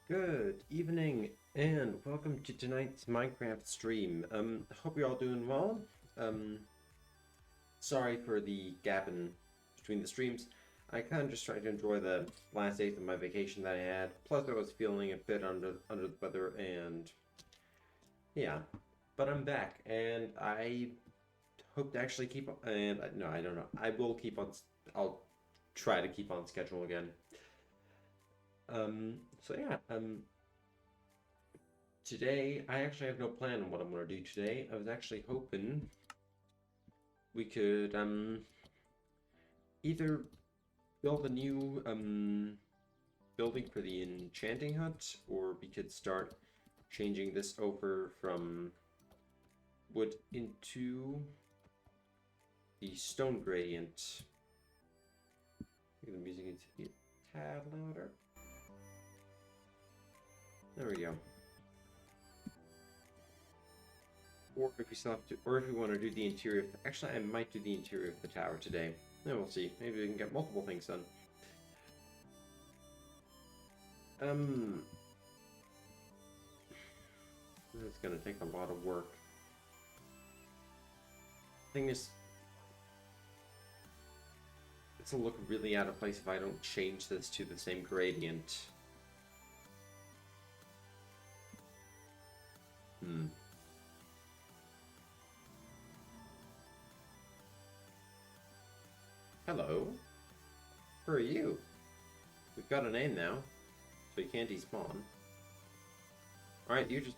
Good evening and welcome to tonight's Minecraft stream. Hope you're all doing well. Um, Sorry for the gap in between the streams. I kind of just tried to enjoy the last days of my vacation that I had. Plus, I was feeling a bit under the weather, and yeah. But I'm back, and I hope to actually keep. And no, I don't know. I will keep on. I'll try to keep on schedule again. So yeah. Today, I actually have no plan on what I'm going to do today. I was actually hoping we could either build a new building for the enchanting hut, or we could start changing this over from wood into the stone gradient. Make the music needs to be a tad louder. There we go. Or if we still have to, or if we want to do the interior. Actually, I might do the interior of the tower today. Then we'll see. Maybe we can get multiple things done. It's gonna take a lot of work. Thing is, it'll look really out of place if I don't change this to the same gradient. Hello. Who are you? We've got a name now, so you can't despawn. Alright, you just...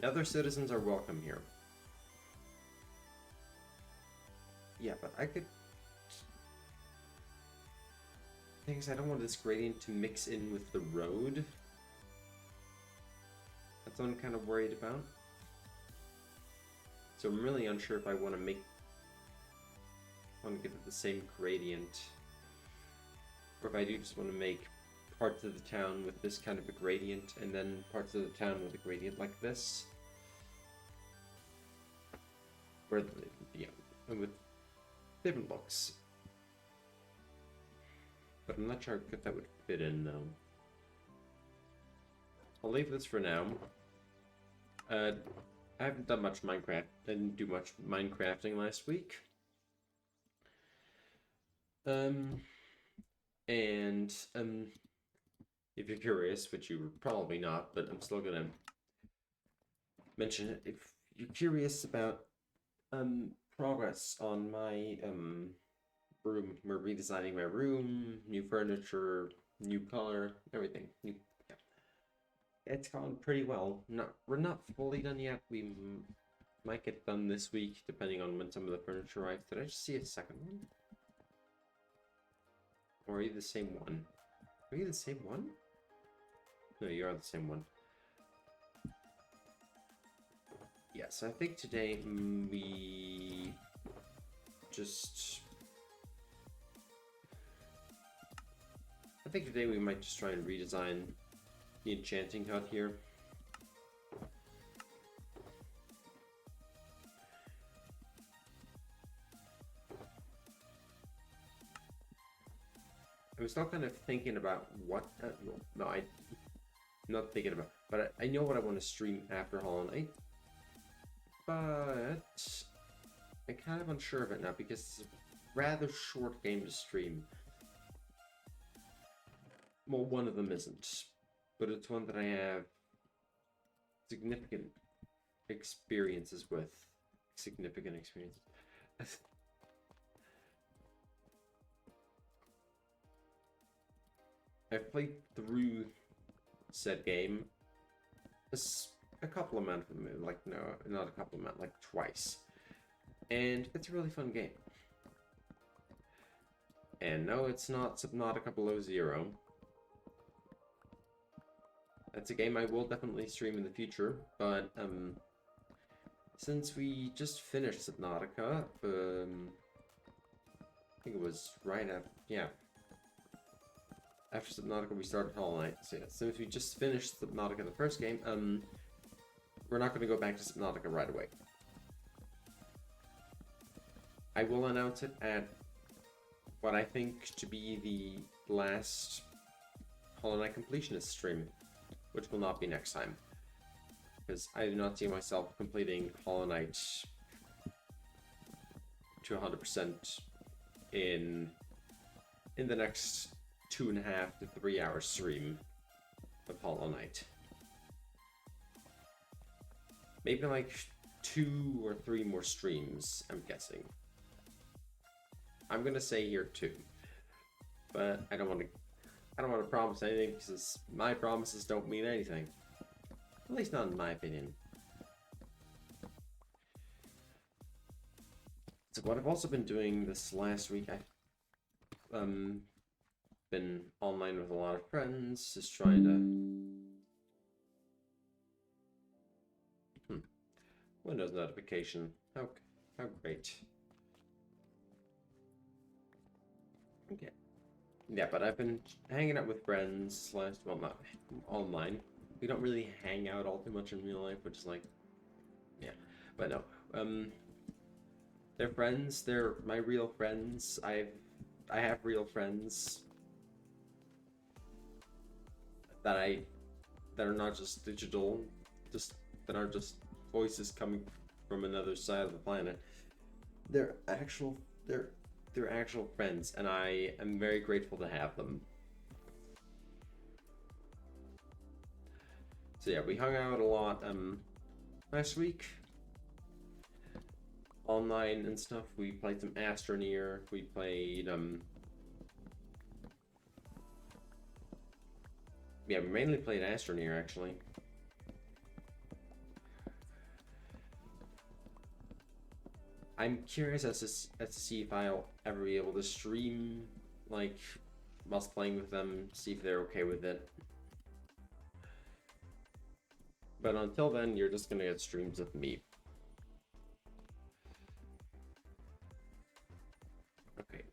Other citizens are welcome here. Yeah, but I could... Thing is, I don't want this gradient to mix in with the road. That's what I'm kind of worried about. So I'm really unsure if I want to give it the same gradient, or if I do just want to make parts of the town with this kind of a gradient, and then parts of the town with a gradient like this. Where, yeah, with different looks. But I'm not sure if that would fit in, though. I'll leave this for now. I haven't done much Minecraft. I didn't do much Minecrafting last week. If you're curious, which you're probably not, but I'm still gonna mention it. If you're curious about progress on my room, we're redesigning my room, new furniture, new color, everything. Yeah. It's gone pretty well. We're not fully done yet. We might get done this week, depending on when some of the furniture arrives. Did I just see a second one? Or are you the same one? Are you the same one? No, you are the same one. Yes, I think today we just... I think today we might just try and redesign the enchanting hut here. I was still kind of thinking about what... no, I'm not thinking about... But I know what I want to stream after Hollow Knight. But I'm kind of unsure of it now because it's a rather short game to stream. Well, one of them isn't. But it's one that I have significant experiences with. Significant experiences. I've played through said game a couple amount of them, like, no, not a couple amount, like twice. And it's a really fun game. And no, it's not Subnautica Below Zero. That's a game I will definitely stream in the future, but since we just finished Subnautica, I think it was right after, yeah. After Subnautica, we started Hollow Knight. So yeah, since we just finished Subnautica, the first game, we're not going to go back to Subnautica right away. I will announce it at what I think to be the last Hollow Knight completionist stream, which will not be next time, because I do not see myself completing Hollow Knight to 100% in the next 2.5 to 3 hour stream of Hollow Knight. Maybe like 2 or 3 more streams, I'm guessing. I'm gonna say here 2, but I don't want to promise anything because my promises don't mean anything. At least not in my opinion. So what I've also been doing this last week, I've been online with a lot of friends, just trying to Windows notification. How great. Okay. Yeah, but I've been hanging out with friends well, not online. We don't really hang out all too much in real life, which is like, yeah. But no, they're friends. They're my real friends. I have real friends that are not just digital, that aren't just voices coming from another side of the planet. They're actual friends, and I am very grateful to have them. So yeah, we hung out a lot last week online and stuff. We played some Astroneer. We played yeah, we mainly played Astroneer actually. I'm curious as to see if I'll ever be able to stream like whilst playing with them, see if they're okay with it. But until then, you're just gonna get streams of me. Okay,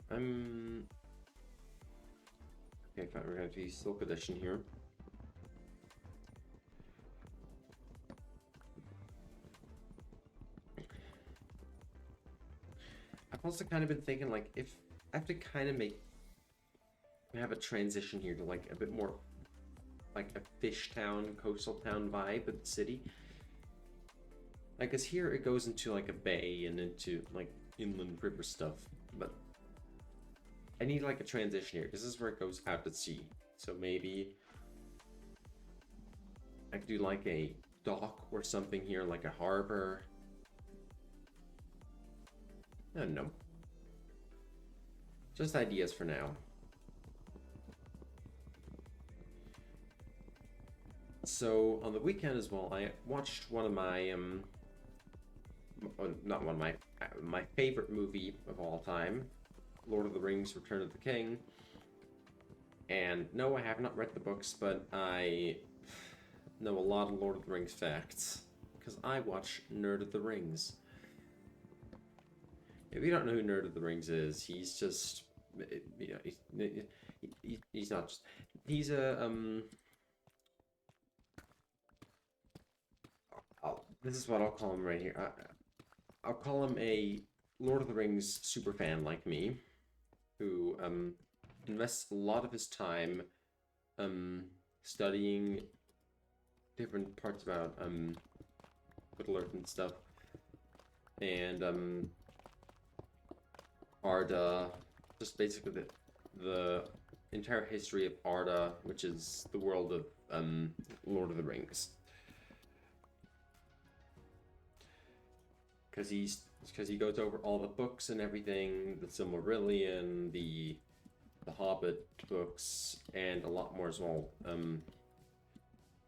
okay, fine, we're gonna do Silk Edition here. I've also kind of been thinking, like, if I have to kind of have a transition here to like a bit more like a fish town, coastal town vibe of the city. Like, cause here it goes into like a bay and into like inland river stuff, but I need like a transition here because this is where it goes out to sea. So maybe I could do like a dock or something here, like a harbor. I don't know. Just ideas for now. So on the weekend as well, I watched one of my not one of my favorite movie of all time, Lord of the Rings: Return of the King. And no, I have not read the books, but I know a lot of Lord of the Rings facts because I watch Nerd of the Rings. If you don't know who Nerd of the Rings is, he's just, you know, he's not just, he's a this is what I'll call him right here. I'll call him a Lord of the Rings super fan like me, who invests a lot of his time studying different parts about Middle Earth and stuff, and Arda, just basically the entire history of Arda, which is the world of Lord of the Rings. Because he goes over all the books and everything, the Silmarillion, the Hobbit books, and a lot more as well.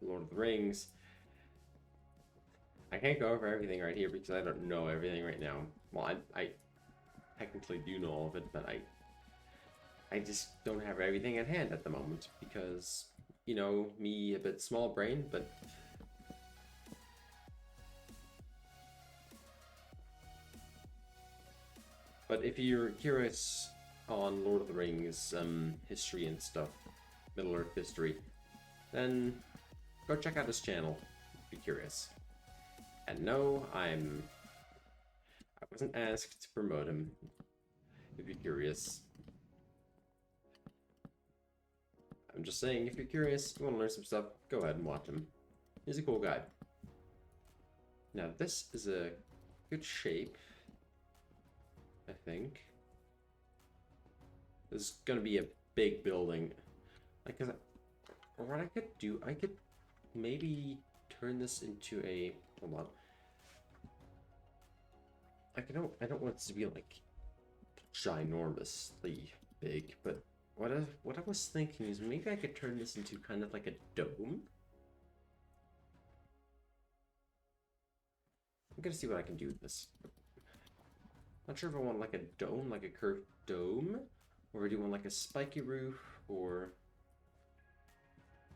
Lord of the Rings. I can't go over everything right here because I don't know everything right now. Well, I technically do know all of it, but I just don't have everything at hand at the moment because, you know, me, a bit small brain, but if you're curious on Lord of the Rings history and stuff, Middle Earth history, then go check out his channel if you're curious. And no, I wasn't asked to promote him, if you're curious. I'm just saying, if you're curious, you want to learn some stuff, go ahead and watch him. He's a cool guy. Now, this is a good shape, I think. This is going to be a big building. Or what I could do, I could maybe turn this into a... Hold on. I don't want this to be like ginormously big, but what I was thinking is maybe I could turn this into kind of like a dome. I'm gonna see what I can do with this. Not sure if I want like a dome, like a curved dome, or do you want like a spiky roof, or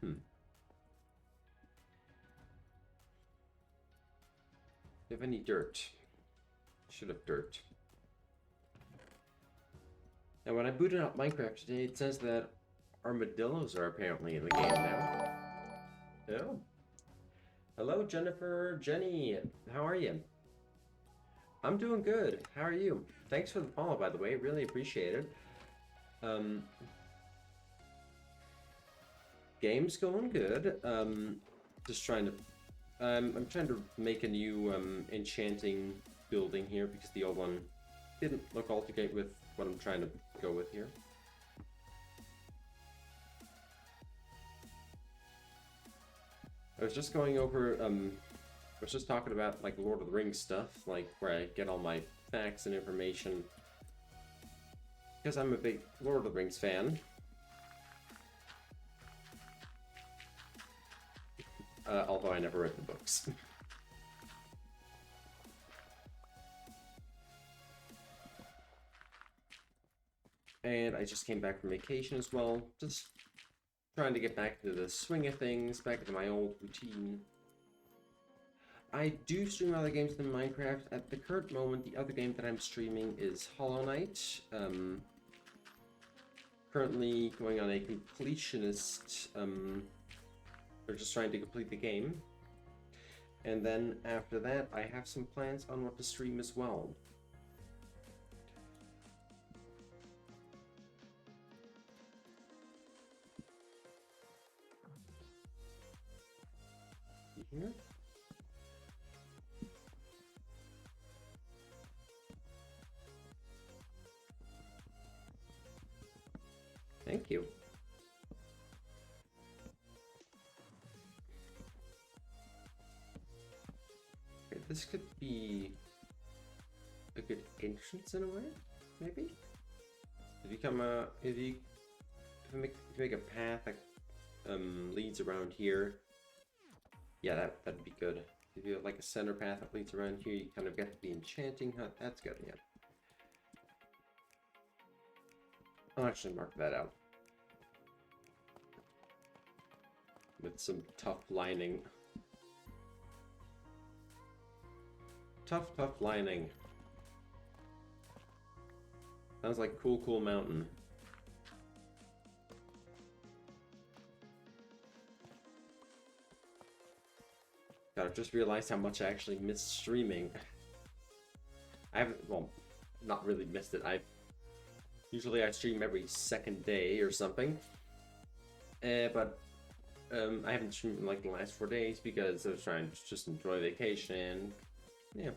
Do you have any dirt? Should have dirt. Now, when I booted up Minecraft today, it says that armadillos are apparently in the game now. Oh. Hello, Jennifer, Jenny. How are you? I'm doing good. How are you? Thanks for the follow, by the way. Really appreciate it. Game's going good. Just trying to... I'm trying to make a new enchanting building here because the old one didn't look all too great with what I'm trying to go with here. I was just going over, I was just talking about like Lord of the Rings stuff, like where I get all my facts and information. Because I'm a big Lord of the Rings fan. Although I never read the books. And I just came back from vacation as well, just trying to get back into the swing of things, back into my old routine. I do stream other games than Minecraft. At the current moment, the other game that I'm streaming is Hollow Knight. Currently going on a completionist, we're just trying to complete the game. And then after that, I have some plans on what to stream as well. Here. Thank you. Okay, this could be a good entrance in a way, maybe. If you come if you make a path that leads around here. Yeah, that'd be good. If you have like a center path that leads around here, you kind of get the enchanting hut. That's good, yeah. I'll actually mark that out. With some tough lining. Tough lining. Sounds like cool mountain. God, I've just realized how much I actually missed streaming. I haven't, well, not really missed it. Usually I stream every second day or something. But I haven't streamed in like the last 4 days because I was trying to just enjoy vacation. Yeah,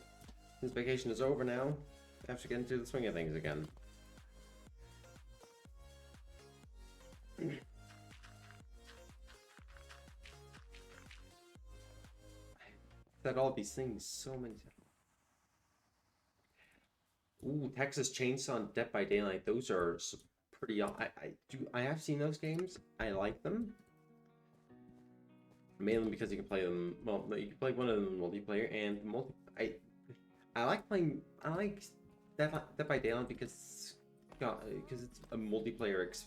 since vacation is over now, I have to get into the swing of things again. Said all these things so many times. Ooh, Texas Chainsaw and Dead by Daylight. Those are pretty. I have seen those games. I like them. Mainly because you can play them. Well, you can play one of them in multiplayer and I like playing. I like Dead by Daylight because it's a multiplayer. It's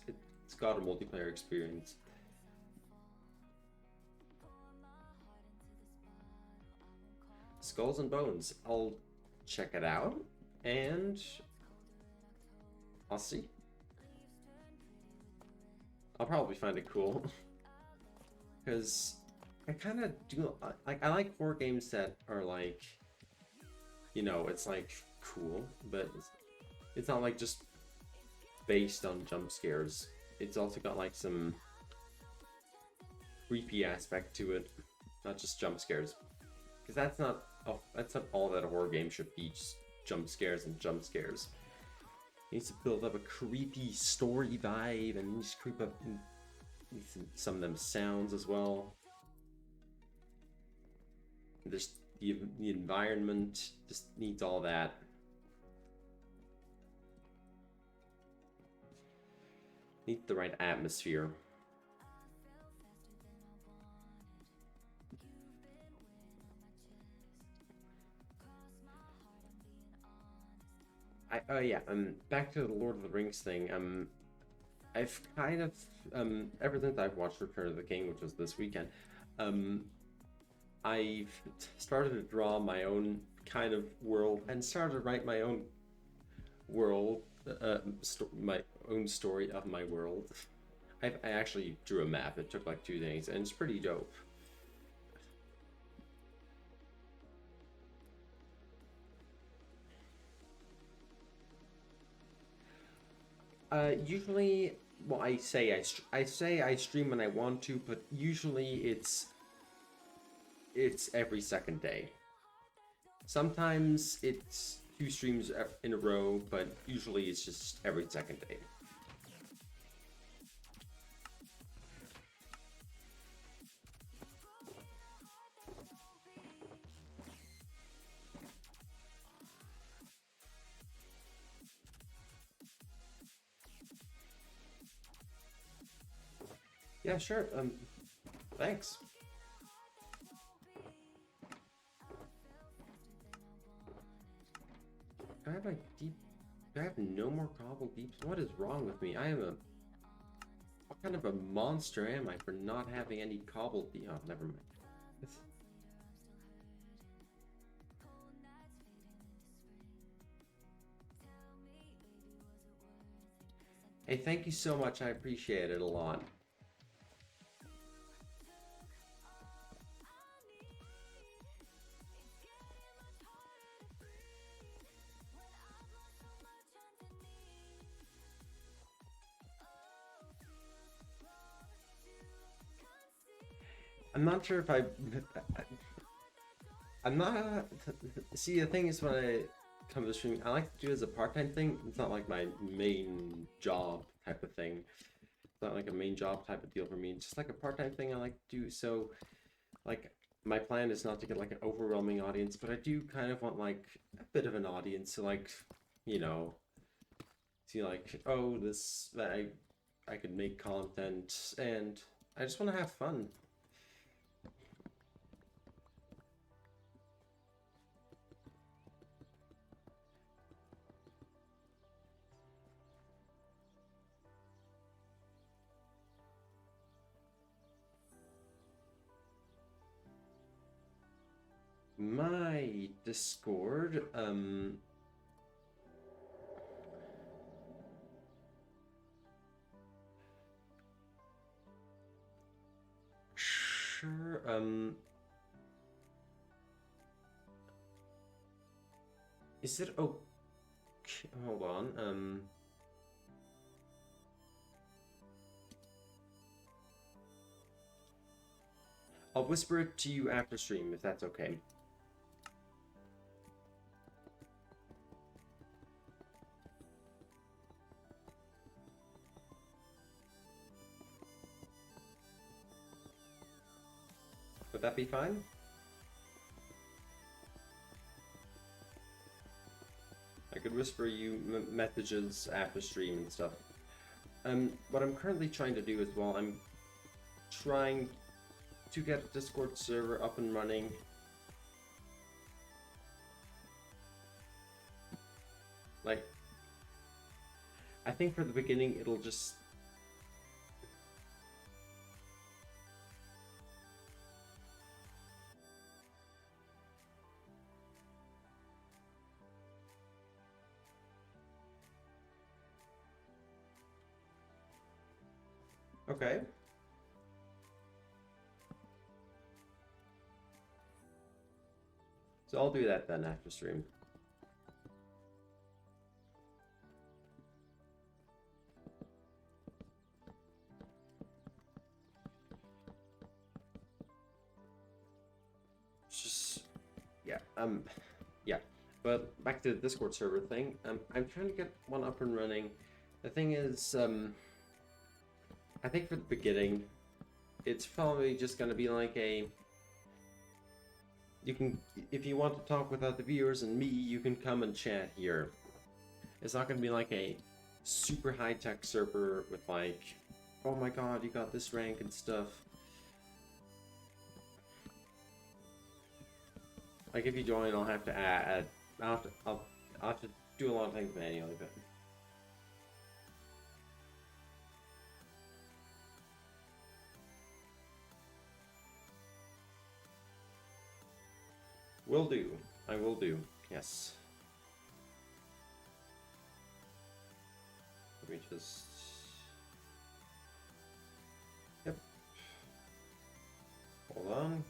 got a multiplayer experience. Skulls and Bones. I'll check it out and I'll see. I'll probably find it cool because I kind of do like. I like horror games that are like, you know, it's like cool, but it's not like just based on jump scares. It's also got like some creepy aspect to it, not just jump scares. Because that's not all that a horror game should be, just jump scares and jump scares. It needs to build up a creepy story vibe and just creep up some of them sounds as well. Just the environment just needs all that. Needs the right atmosphere. Yeah, back to the Lord of the Rings thing. I've kind of ever since I've watched Return of the King, which was this weekend, I've started to draw my own kind of world and started to write my own world, my own story of my world. I actually drew a map. It took like 2 days, and it's pretty dope. Usually, well, I say I stream when I want to, but usually it's every second day. Sometimes it's 2 streams in a row, but usually it's just every second day. Yeah, sure. Thanks. Do I have like deep? Do I have no more cobble deeps? What is wrong with me? I am a. What kind of a monster am I for not having any cobble deep? Oh, never mind. Hey, thank you so much. I appreciate it a lot. I'm not sure if I'm not. See, the thing is, when I come to streaming, I like to do it as a part-time thing. It's not like my main job type of thing. It's not like a main job type of deal for me. It's just like a part-time thing I like to do. So, like, my plan is not to get like an overwhelming audience, but I do kind of want like a bit of an audience to like, you know, see like, oh, this that I could make content, and I just want to have fun. My Discord, sure, is it okay? Hold on, I'll whisper it to you after stream if that's okay. Would that be fine? I could whisper you messages after stream and stuff. What I'm currently trying to do as well, I'm trying to get a Discord server up and running. Like, I think for the beginning it'll just... Okay. So I'll do that then after stream. Yeah. But back to the Discord server thing. I'm trying to get one up and running. The thing is, I think for the beginning, it's probably just gonna be like a. You can, if you want to talk with other viewers and me, you can come and chat here. It's not gonna be like a super high-tech server with like, oh my god, you got this rank and stuff. Like if you join, I'll have to add. I'll have to do a lot of things manually, but. Will do. I will do. Yes. Let me just... Yep. Hold on.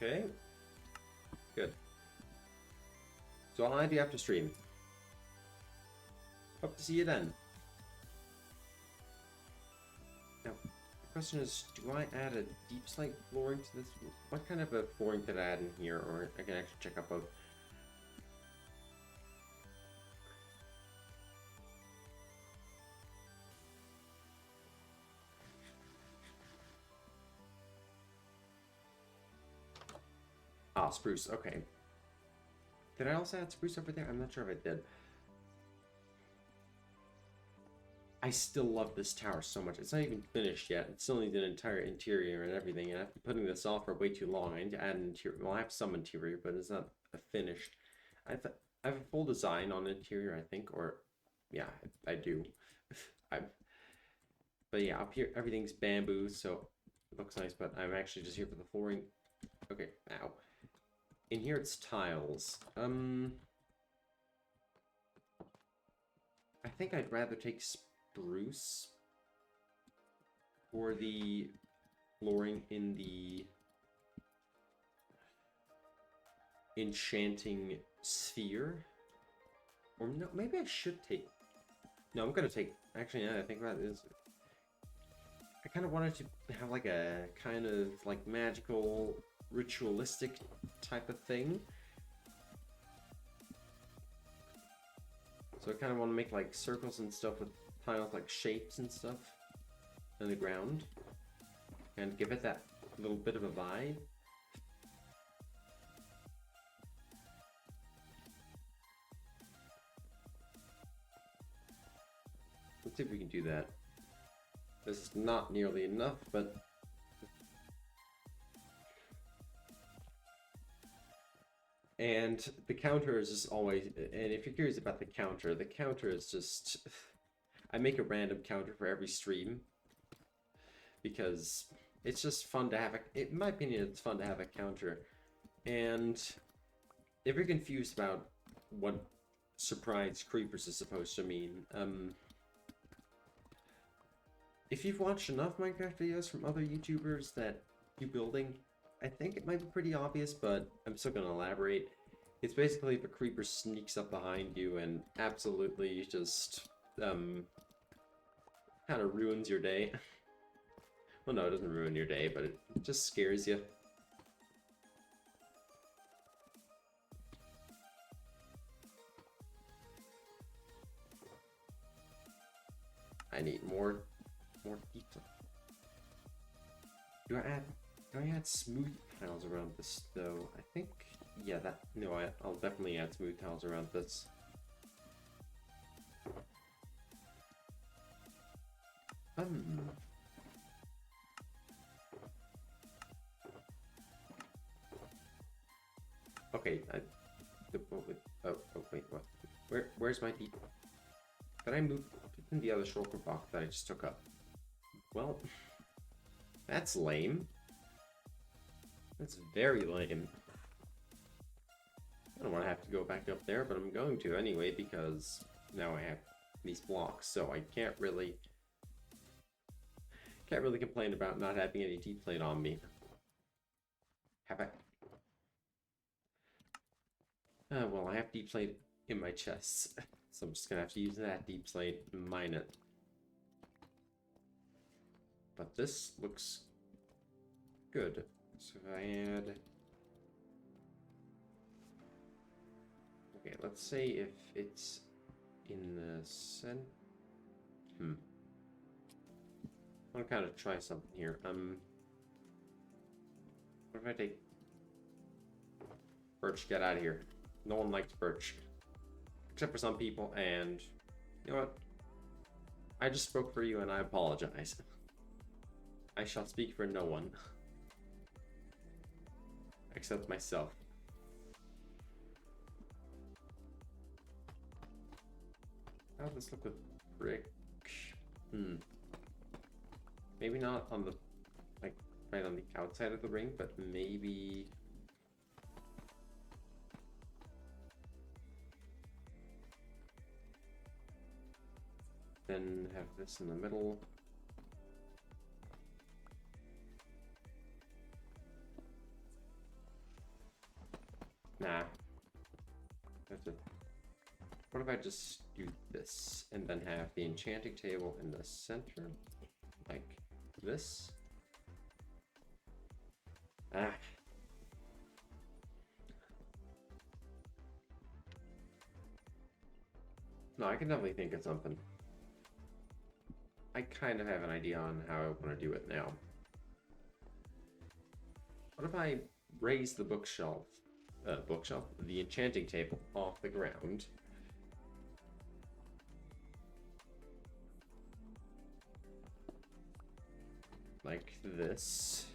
Okay. Good. So I'll add you after stream. Hope to see you then. Now, the question is, do I add a deep slate flooring to this? What kind of a flooring could I add in here? Or I can actually check out both. Ah, spruce. Okay. Did I also add spruce over there? I'm not sure if I did. I still love this tower so much. It's not even finished yet. It still needs an entire interior and everything. And after putting this off for way too long, I need to add an interior. Well, I have some interior, but it's not finished. I have a full design on interior, I think, or yeah, I do. But yeah, up here everything's bamboo, so it looks nice. But I'm actually just here for the flooring. Okay, now in here it's tiles. I think I'd rather take spruce for the flooring in the enchanting sphere. Or no, maybe I should take... No, I'm gonna take... Actually, now that I think about it, I kind of wanted to have like a kind of like magical, ritualistic type of thing. So I kind of want to make like circles and stuff with tiles, like shapes and stuff on the ground, and give it that little bit of a vibe. Let's see if we can do that. This is not nearly enough, but and the counter is just always, and if you're curious about the counter is just, I make a random counter for every stream because it's just fun to have in my opinion, it's fun to have a counter. And if you're confused about what surprise creepers is supposed to mean, if you've watched enough Minecraft videos from other YouTubers that do building, I think it might be pretty obvious, but I'm still going to elaborate. It's basically if a creeper sneaks up behind you and absolutely just, kind of ruins your day. Well, no, it doesn't ruin your day, but it just scares you. I need more detail. Do I add smooth tiles around this though? I think, yeah, I'll definitely add smooth tiles around this. Okay, oh wait, what? Where's my deep? Did I move in the other shulker box that I just took up? Well, that's lame. That's very lame. I don't want to have to go back up there, but I'm going to anyway because now I have these blocks, so I can't really complain about not having any deep plate on me. Have I? Well, I have deep plate in my chest. So I'm just gonna have to use that deep slate and mine it. But this looks good. So if I add... Okay, let's say if it's in the center... I want to kind of try something here. What if I take... Birch, get out of here. No one likes birch. Except for some people, and... You know what? I just spoke for you and I apologize. I shall speak for no one. Except myself. How does this look with brick? Maybe not on the, like, right on the outside of the ring, but maybe... Then have this in the middle. Nah. That's it. What if I just do this and then have the enchanting table in the center? Like this? Ah. No, I can definitely think of something. I kind of have an idea on how I want to do it now. What if I raise the the enchanting table off the ground? Like this.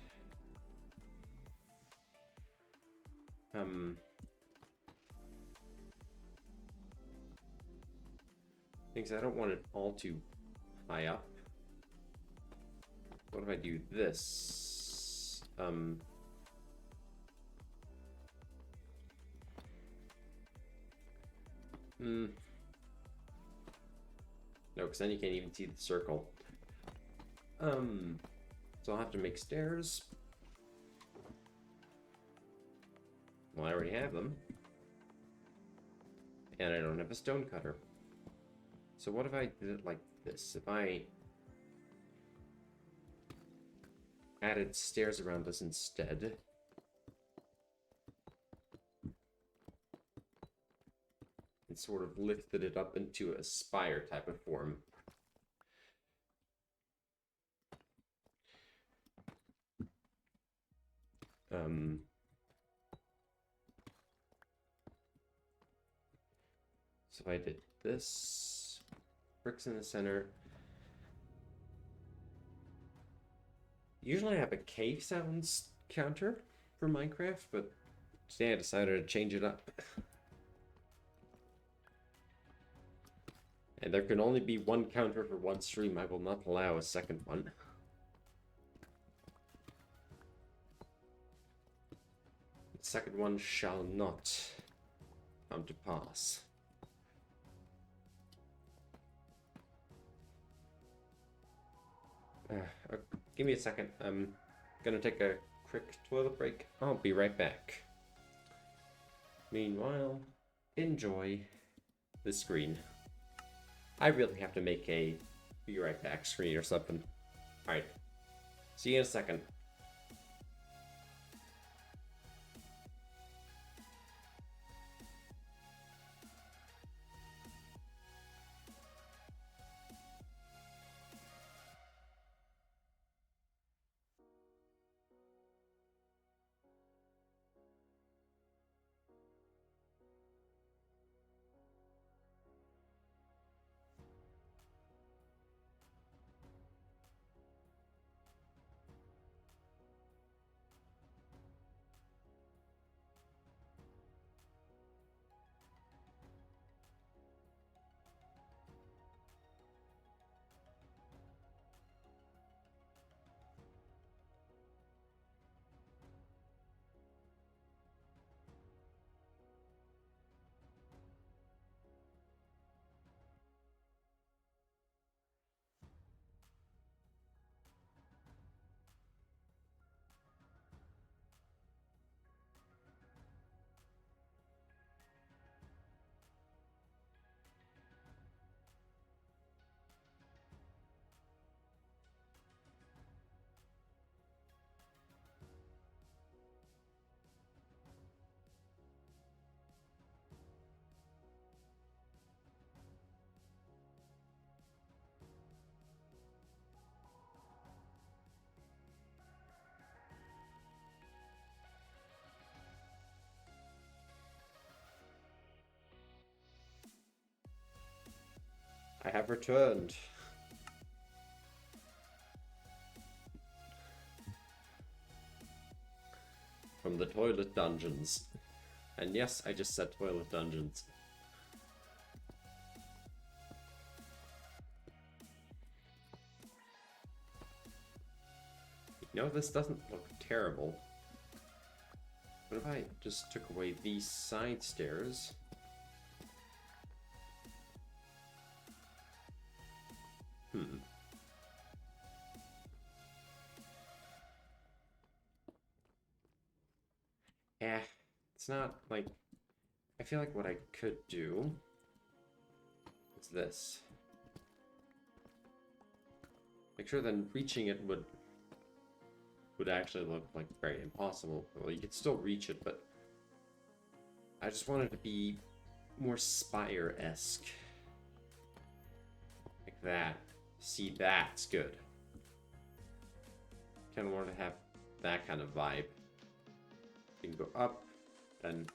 Things I don't want it all too high up. What if I do this? No, because then you can't even see the circle. So I'll have to make stairs. Well, I already have them. And I don't have a stone cutter. So what if I did it like this? If I added stairs around this instead. And sort of lifted it up into a spire type of form. So if I did this, bricks in the center. Usually I have a cave sounds counter for Minecraft, but today I decided to change it up. And there can only be one counter for one stream. I will not allow a second one. The second one shall not come to pass. Give me a second. I'm gonna take a quick toilet break. I'll be right back. Meanwhile, enjoy the screen. I really have to make a be right back screen or something. Alright. See you in a second. I have returned. From the toilet dungeons. And yes, I just said toilet dungeons. You know, this doesn't look terrible. What if I just took away these side stairs? It's not like... I feel like what I could do is this. Make sure then reaching it would actually look like very impossible. Well, you could still reach it, but I just want it to be more Spire-esque. Like that. See, that's good. Kind of want to have that kind of vibe. You can go up, and...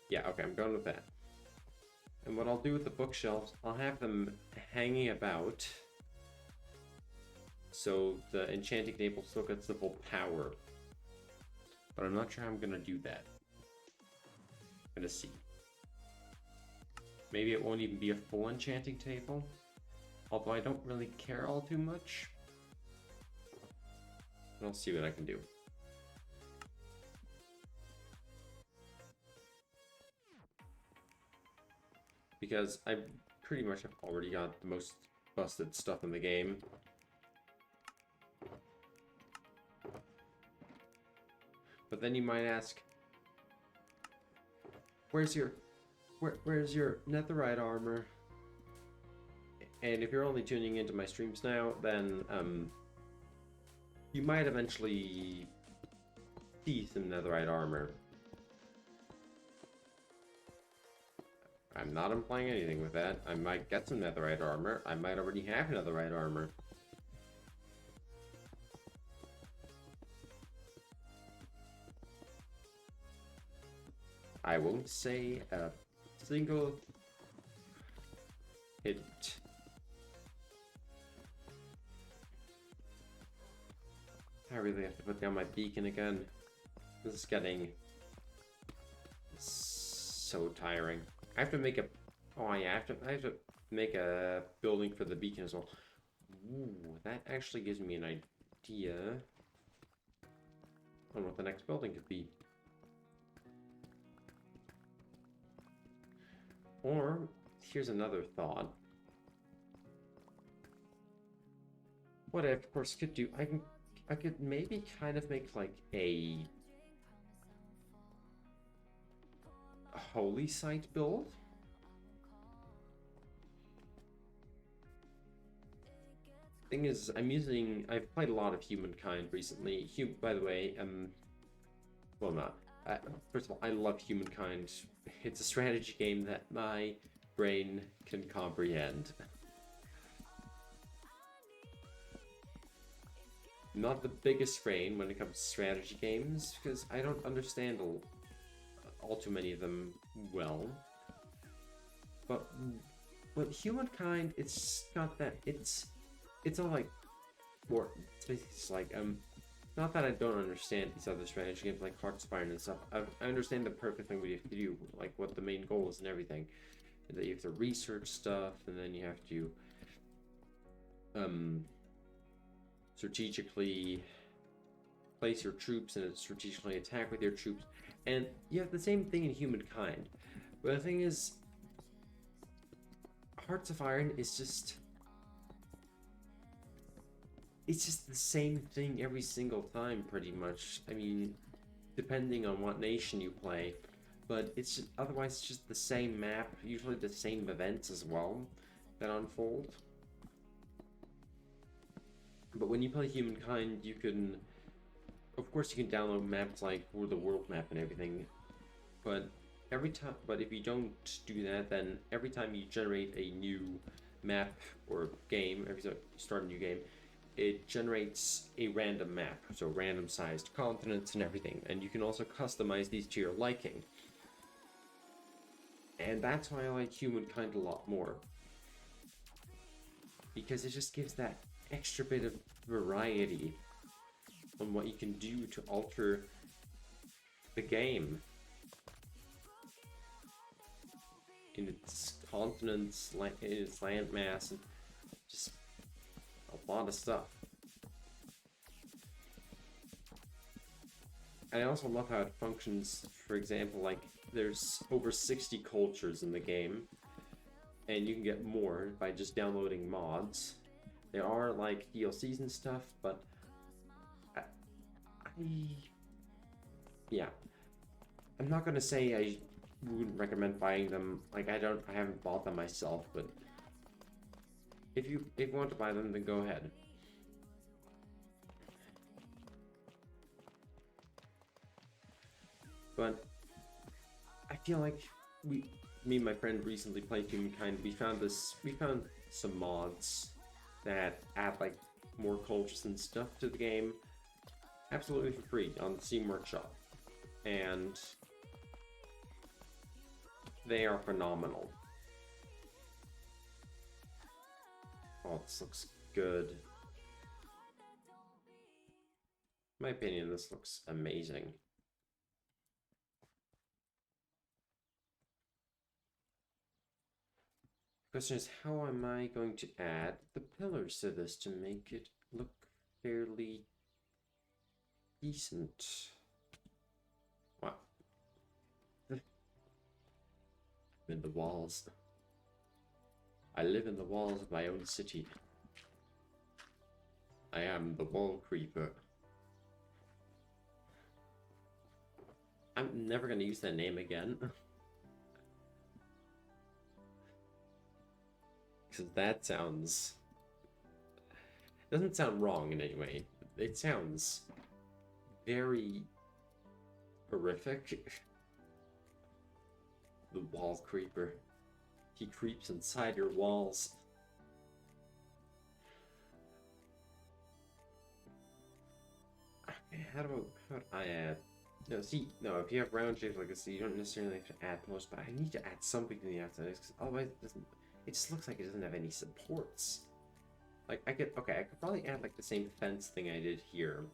Yeah, okay, I'm going with that. And what I'll do with the bookshelves, I'll have them hanging about, so the enchanting table still gets the full power. But I'm not sure how I'm gonna do that. I'm gonna see. Maybe it won't even be a full enchanting table, although I don't really care all too much. I'll see what I can do. Because I pretty much have already got the most busted stuff in the game. But then you might ask, where's your netherite armor? And if you're only tuning into my streams now, then you might eventually see some netherite armor. I'm not implying anything with that. I might get some netherite armor. I might already have netherite armor. I won't say a single hint. I really have to put down my beacon again. This is getting so tiring. I have to make a... Oh yeah, I have to make a building for the beacon as well. Ooh, that actually gives me an idea on what the next building could be. Or, here's another thought. What I, of course, could do, I could maybe kind of make like a holy site build. Thing is, I've played a lot of Humankind recently. By the way, well, not. First of all, I love Humankind. It's a strategy game that my brain can comprehend. Not the biggest brain when it comes to strategy games, because I don't understand all too many of them well. But Humankind, it's got that, it's all like, or it's basically just like, not that I don't understand these other strategy games like Hearthstone and stuff. I understand the perfect thing what you have to do, like what the main goal is and everything. And that you have to research stuff, and then you have to strategically place your troops and strategically attack with your troops. And you have the same thing in Humankind. But the thing is, Hearts of Iron is just... It's just the same thing every single time, pretty much. I mean, depending on what nation you play. But it's just, otherwise it's just the same map, usually the same events as well that unfold. But when you play Humankind, you can... Of course, you can download maps like the world map and everything. But if you don't do that, then every time you generate a new map or game, every time you start a new game, it generates a random map, so random sized continents and everything, and you can also customize these to your liking. And that's why I like Humankind a lot more. Because it just gives that extra bit of variety on what you can do to alter the game. In its continents, in its landmass, and just a lot of stuff. I also love how it functions. For example, like there's over 60 cultures in the game, and you can get more by just downloading mods. There are like DLCs and stuff, but yeah, I'm not gonna say I wouldn't recommend buying them. Like I haven't bought them myself, but if you want to buy them, then go ahead. But I feel like me and my friend recently played Humankind. We found some mods that add like more cultures and stuff to the game, absolutely for free on the Steam Workshop, and they are phenomenal. Oh, this looks good. In my opinion, this looks amazing. The question is, how am I going to add the pillars to this to make it look fairly decent? Wow. In the walls. I live in the walls of my own city. I am the wall creeper. I'm never gonna use that name again. Because that sounds... It doesn't sound wrong in any way. It sounds very horrific. The wall creeper. He creeps inside your walls. Okay, how do I add? No, see, no, if you have round shapes like this, you don't necessarily have to add most, but I need to add something to the outside, because otherwise it just looks like it doesn't have any supports. Like, I could probably add, like, the same fence thing I did here.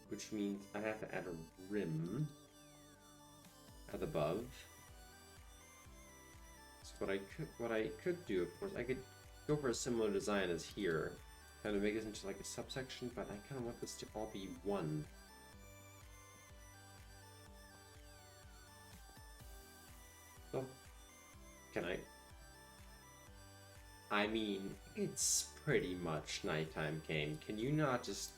Which means I have to add a rim at above. So what I could do, of course, I could go for a similar design as here. Kind of make this into, like, a subsection, but I kind of want this to all be one. So, can I mean, it's pretty much nighttime game. Can you not just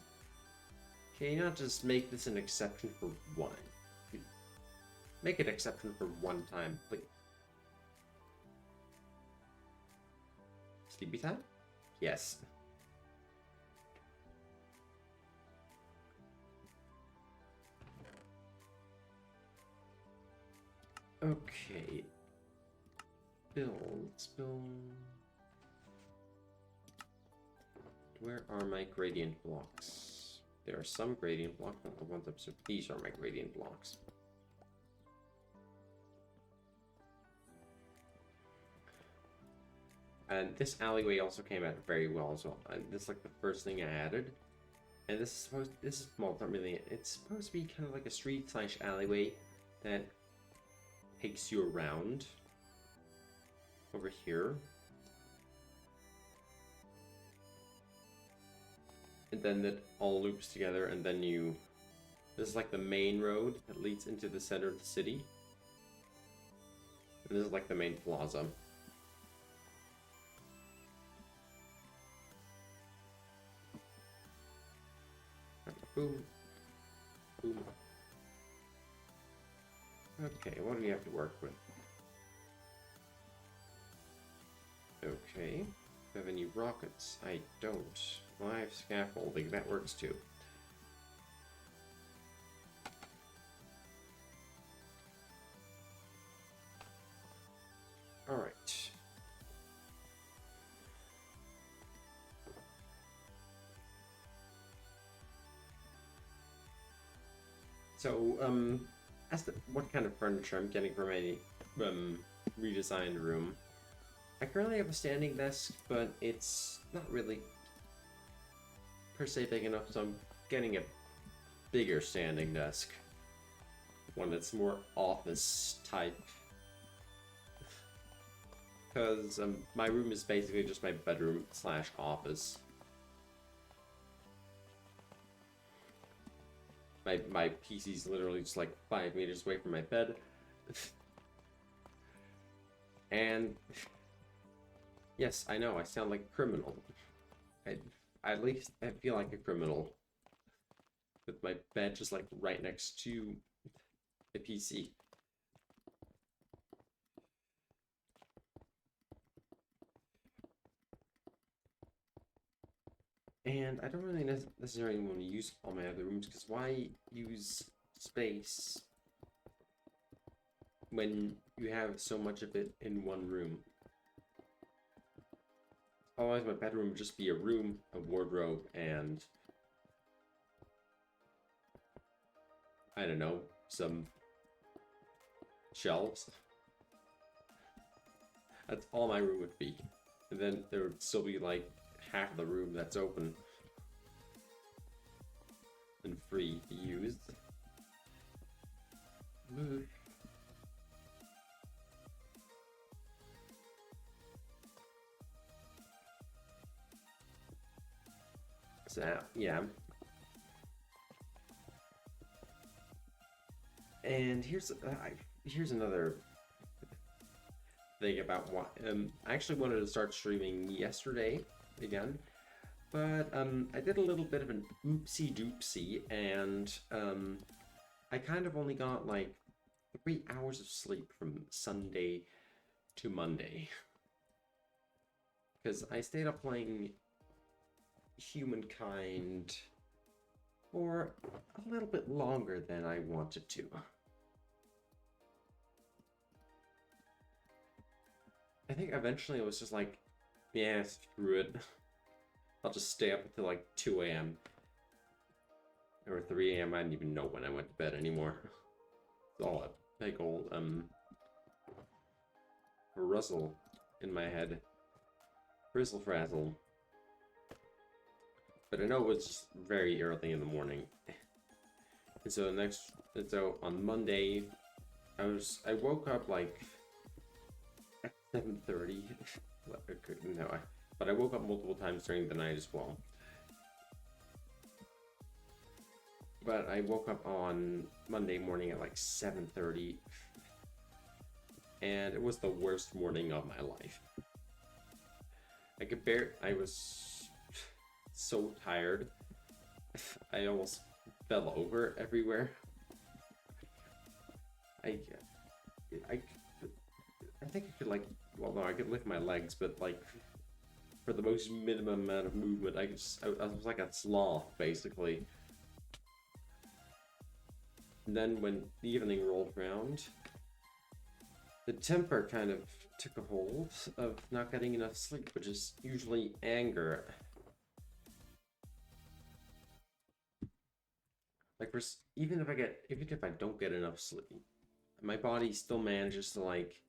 make this an exception for one? Make an exception for one time, please. Sleepy time? Yes. Okay. Let's build. Where are my gradient blocks? There are some gradient blocks, not the ones up, so these are my gradient blocks. And this alleyway also came out very well as well. This is like the first thing I added. And this is well, not really, it's supposed to be kind of like a street / alleyway that takes you around over here. And then that all loops together, and then this is like the main road that leads into the center of the city. And this is like the main plaza. Boom. Boom. Okay, what do we have to work with? Okay. Do I have any rockets? I don't. Live scaffolding, that works too. Alright. So, what kind of furniture I'm getting from any um, redesigned room. I currently have a standing desk, but it's not really per se big enough, so I'm getting a bigger standing desk. One that's more office type. Because my room is basically just my bedroom slash office. My PC's literally just like 5 meters away from my bed. And yes, I know, I sound like a criminal. At least I feel like a criminal. With my bed just like right next to the PC. And I don't really necessarily want to use all my other rooms, because why use space when you have so much of it in one room? Otherwise, my bedroom would just be a room, a wardrobe, and I don't know, some shelves. That's all my room would be. And then there would still be like half of the room that's open and free to use. Move. So, yeah. And here's another thing about why I actually wanted to start streaming yesterday again, but I did a little bit of an oopsie doopsie, and I kind of only got like 3 hours of sleep from Sunday to Monday, because I stayed up playing Humankind for a little bit longer than I wanted to. I think eventually I was just like, yeah, screw it. I'll just stay up until like 2 a.m. or 3 a.m. I didn't even know when I went to bed anymore. It's all a big old rustle in my head. Frizzle frazzle. But I know it was just very early in the morning. And so on Monday, I woke up like at 7:30. No, but I woke up multiple times during the night as well. But I woke up on Monday morning at like 7:30, and it was the worst morning of my life. I was so tired. I almost fell over everywhere. I think I could like, well, no, I could lift my legs, but like for the most minimum amount of movement, I was like a sloth basically. And then when the evening rolled around, the temper kind of took a hold of not getting enough sleep, which is usually anger. Like, even if I don't get enough sleep, my body still manages to like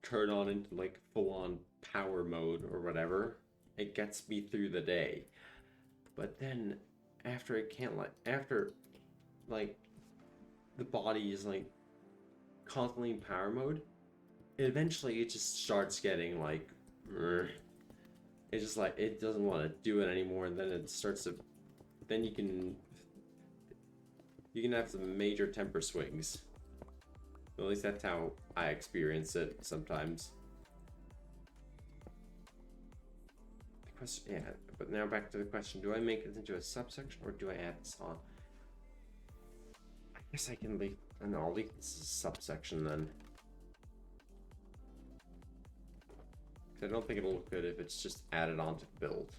turn on into like full-on power mode or whatever. It gets me through the day. But then after like the body is like constantly in power mode, eventually it just starts getting like it's just like it doesn't want to do it anymore, and then it starts to then you can have some major temper swings. At least that's how I experience it sometimes. The question, yeah, but now back to the question: do I make it into a subsection or do I add this on? I guess I can leave. No, I'll leave this as a subsection then. I don't think it'll look good if it's just added onto the build.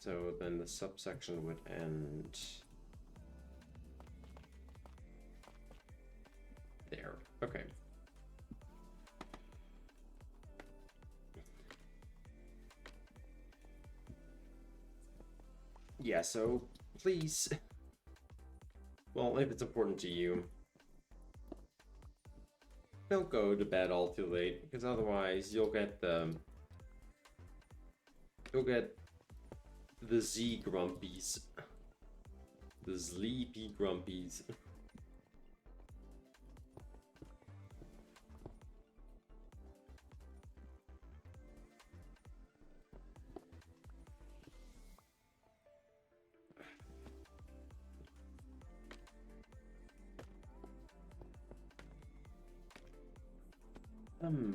So then the subsection would end there. Okay. Yeah, so please, well, if it's important to you, don't go to bed all too late, because otherwise you'll get the Z grumpies, the sleepy grumpies.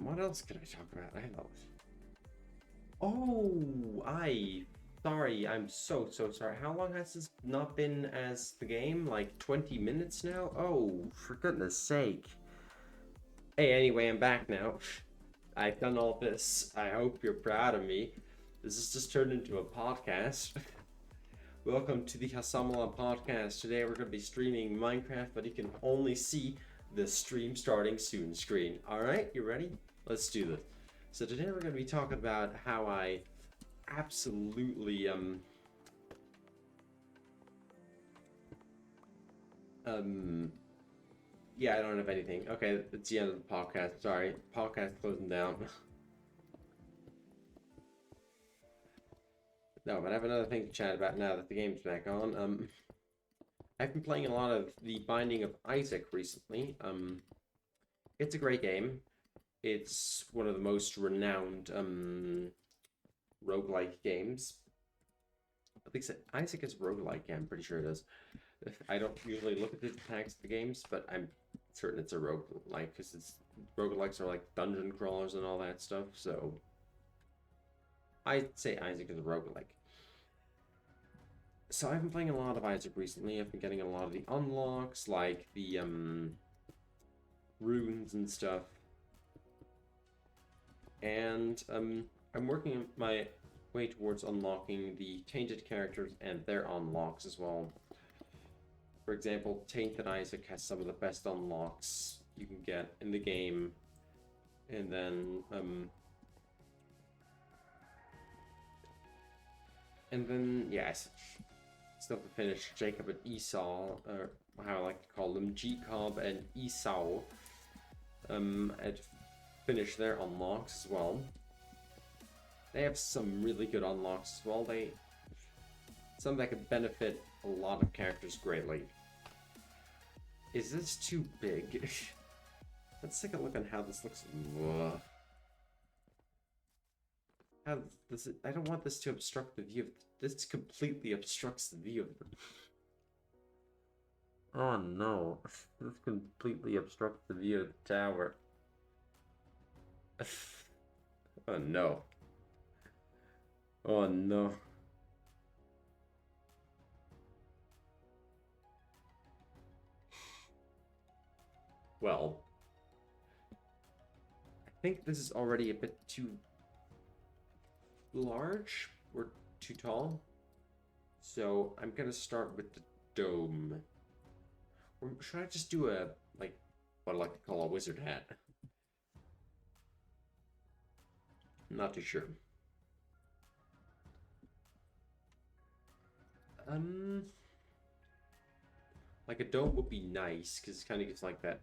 What else can I talk about? I know. Oh, sorry, I'm so sorry. How long has this not been as the game? Like 20 minutes now? Oh, for goodness sake. Hey, anyway, I'm back now. I've done all this. I hope you're proud of me. This has just turned into a podcast. Welcome to the Hasamala podcast. Today we're going to be streaming Minecraft, but you can only see the stream starting soon screen. Alright, you ready? Let's do this. So today we're going to be talking about how I absolutely yeah, I don't have anything. Okay, it's the end of the podcast. Sorry, podcast closing down. No, but I have another thing to chat about now that the game's back on. I've been playing a lot of The Binding of Isaac recently. It's a great game. It's one of the most renowned roguelike games. I think Isaac is roguelike, yeah, I'm pretty sure it is. I don't usually look at the tags of the games, but I'm certain it's a roguelike, because roguelikes are like dungeon crawlers and all that stuff, so I'd say Isaac is a roguelike. So I've been playing a lot of Isaac recently. I've been getting a lot of the unlocks, like the runes and stuff. And I'm working my way towards unlocking the tainted characters and their unlocks as well. For example, Tainted Isaac has some of the best unlocks you can get in the game. And then yes, still to finish Jacob and Esau, or how I like to call them, Jacob and Esau. I'd finish their unlocks as well. They have some really good unlocks as well. Some that could benefit a lot of characters greatly. Is this too big? Let's take a look at how this looks. Ugh. I don't want this to obstruct the view. This completely obstructs the view of the... Oh no, this completely obstructs the view of the tower. Oh no. Oh no. Well, I think this is already a bit too large or too tall. So I'm gonna start with the dome. Or should I just do a, like, what I like to call a wizard hat? I'm not too sure. Like a dome would be nice, because it kind of gives like that,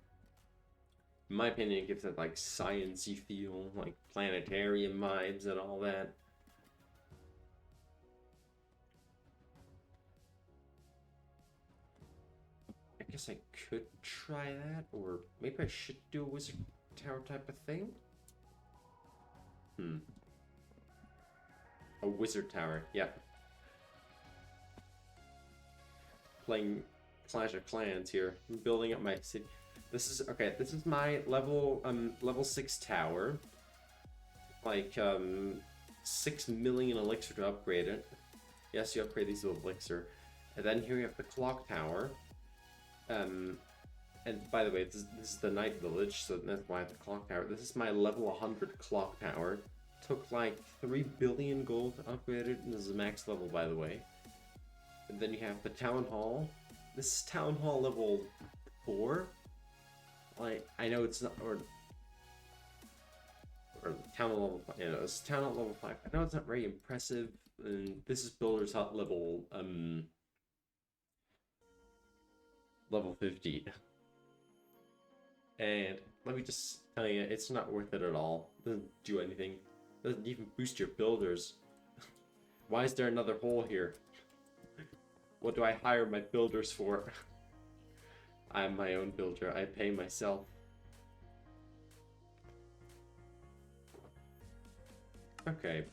in my opinion, it gives that like science-y feel, like planetarium vibes and all that. I guess I could try that, or maybe I should do a wizard tower type of thing. A wizard tower, yeah. Playing Clash of Clans here. I'm building up my city. This is my level 6 tower. Like 6 million elixir to upgrade it. Yes, you upgrade these with elixir. And then here we have the clock tower. And by the way, this is the night village, so that's why I have the clock tower. This is my level 100 clock tower. Took like 3 billion gold to upgrade it, and this is max level, by the way. And then you have the town hall. This is town hall level 4. Like, I know it's not, or town hall level 5. Yeah, no, it's town hall level 5. I know it's not very impressive. And this is builder's hut level level 50. And let me just tell you, it's not worth it at all. Doesn't do anything. Doesn't even boost your builders. Why is there another hole here? What do I hire my builders for? I'm my own builder. I pay myself. Okay.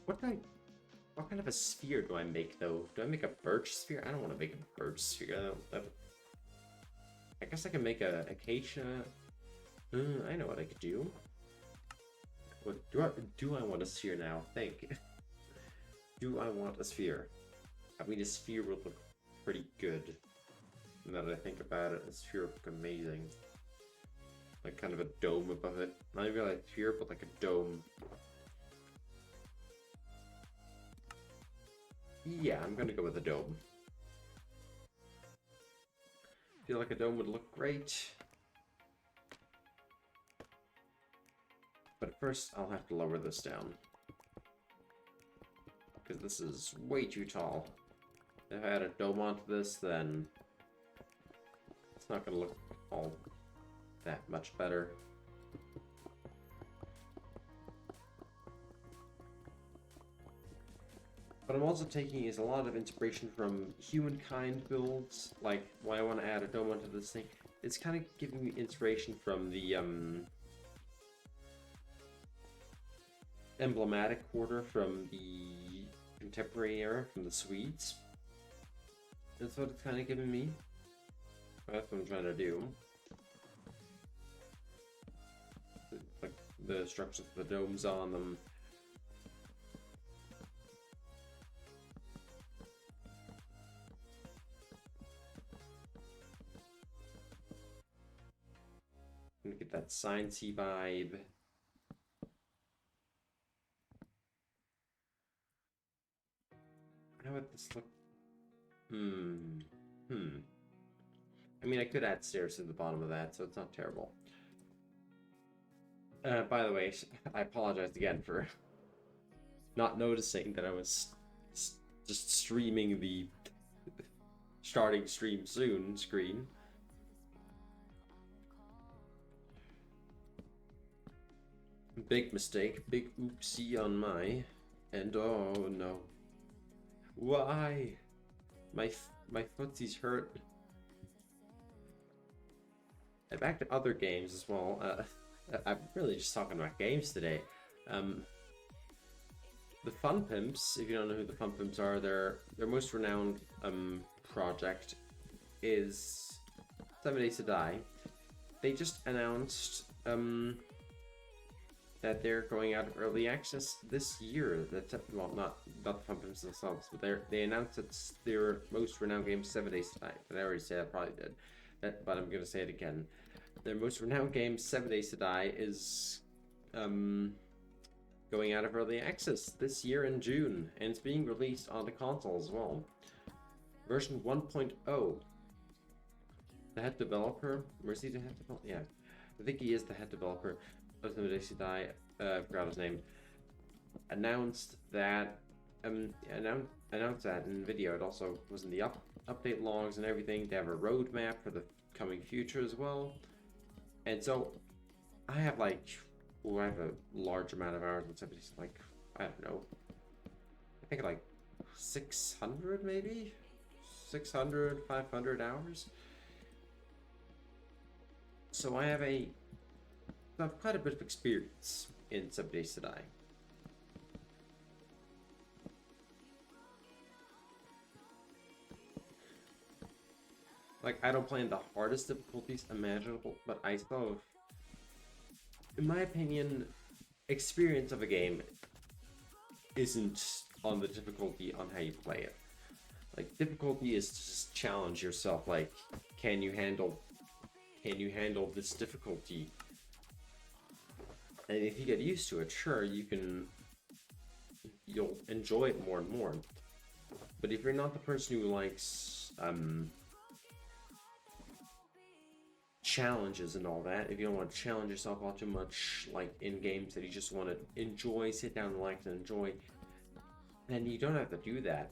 What kind of a sphere do I make though? Do I make a birch sphere? I don't want to make a birch sphere. I guess I can make a acacia. I know what I could do. What do I want a sphere now? Think. Do I want a sphere? I mean, a sphere would look pretty good. Now that I think about it, a sphere would look amazing. Like kind of a dome above it. Not even like a sphere, but like a dome. Yeah, I'm gonna go with a dome. Feel like a dome would look great. But first, I'll have to lower this down. Because this is way too tall. If I add a dome onto this, then it's not gonna look all that much better. What I'm also taking is a lot of inspiration from humankind builds, like why I want to add a dome onto this thing. It's kind of giving me inspiration from the emblematic quarter from the contemporary era, from the Swedes. That's what it's kind of giving me. That's what I'm trying to do. Like the structures with the domes on them. Get that sciencey vibe. How would this look? I mean, I could add stairs to the bottom of that, so it's not terrible. By the way, I apologize again for not noticing that I was just streaming the starting stream soon screen. Big mistake, big oopsie on my end. Oh no. Why? My footsies hurt. And back to other games as well. I'm really just talking about games today. The Fun Pimps, if you don't know who the Fun Pimps are, their most renowned project is 7 Days to Die. They just announced that they're going out of early access this year. Well, not the Fun Pimps themselves, but they announced that their most renowned game, 7 Days to Die. But I already said I probably did. But I'm gonna say it again. Their most renowned game, 7 Days to Die, is going out of early access this year in June, and it's being released on the console as well. Version 1.0. The head developer, Mercy, the head developer, yeah, I think he is the head developer of 7 Days to Die. Forgot his name. Announced that announced that in video. It also was in the update logs and everything. They have a roadmap for the coming future as well. And so I have I have a large amount of hours on 7 Days, like, I don't know, I think like 600 maybe? 600, 500 hours. So I have quite a bit of experience in 7 Days to Die. Like, I don't play in the hardest difficulties imaginable, but I still have, in my opinion, experience of a game isn't on the difficulty on how you play it. Like, difficulty is to just challenge yourself, like, can you handle this difficulty? And if you get used to it, sure, you'll enjoy it more and more. But if you're not the person who likes challenges and all that, if you don't want to challenge yourself all too much, like in games that you just want to enjoy, sit down and relax and enjoy, then you don't have to do that.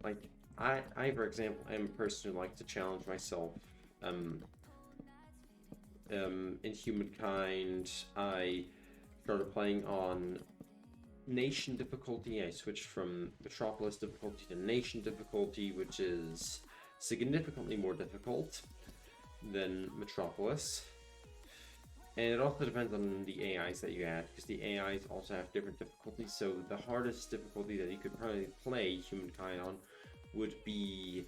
Like, I for example, am a person who likes to challenge myself in Humankind, I started playing on Nation difficulty. I switched from Metropolis difficulty to Nation difficulty, which is significantly more difficult than Metropolis. And it also depends on the AIs that you add, because the AIs also have different difficulties. So the hardest difficulty that you could probably play Humankind on would be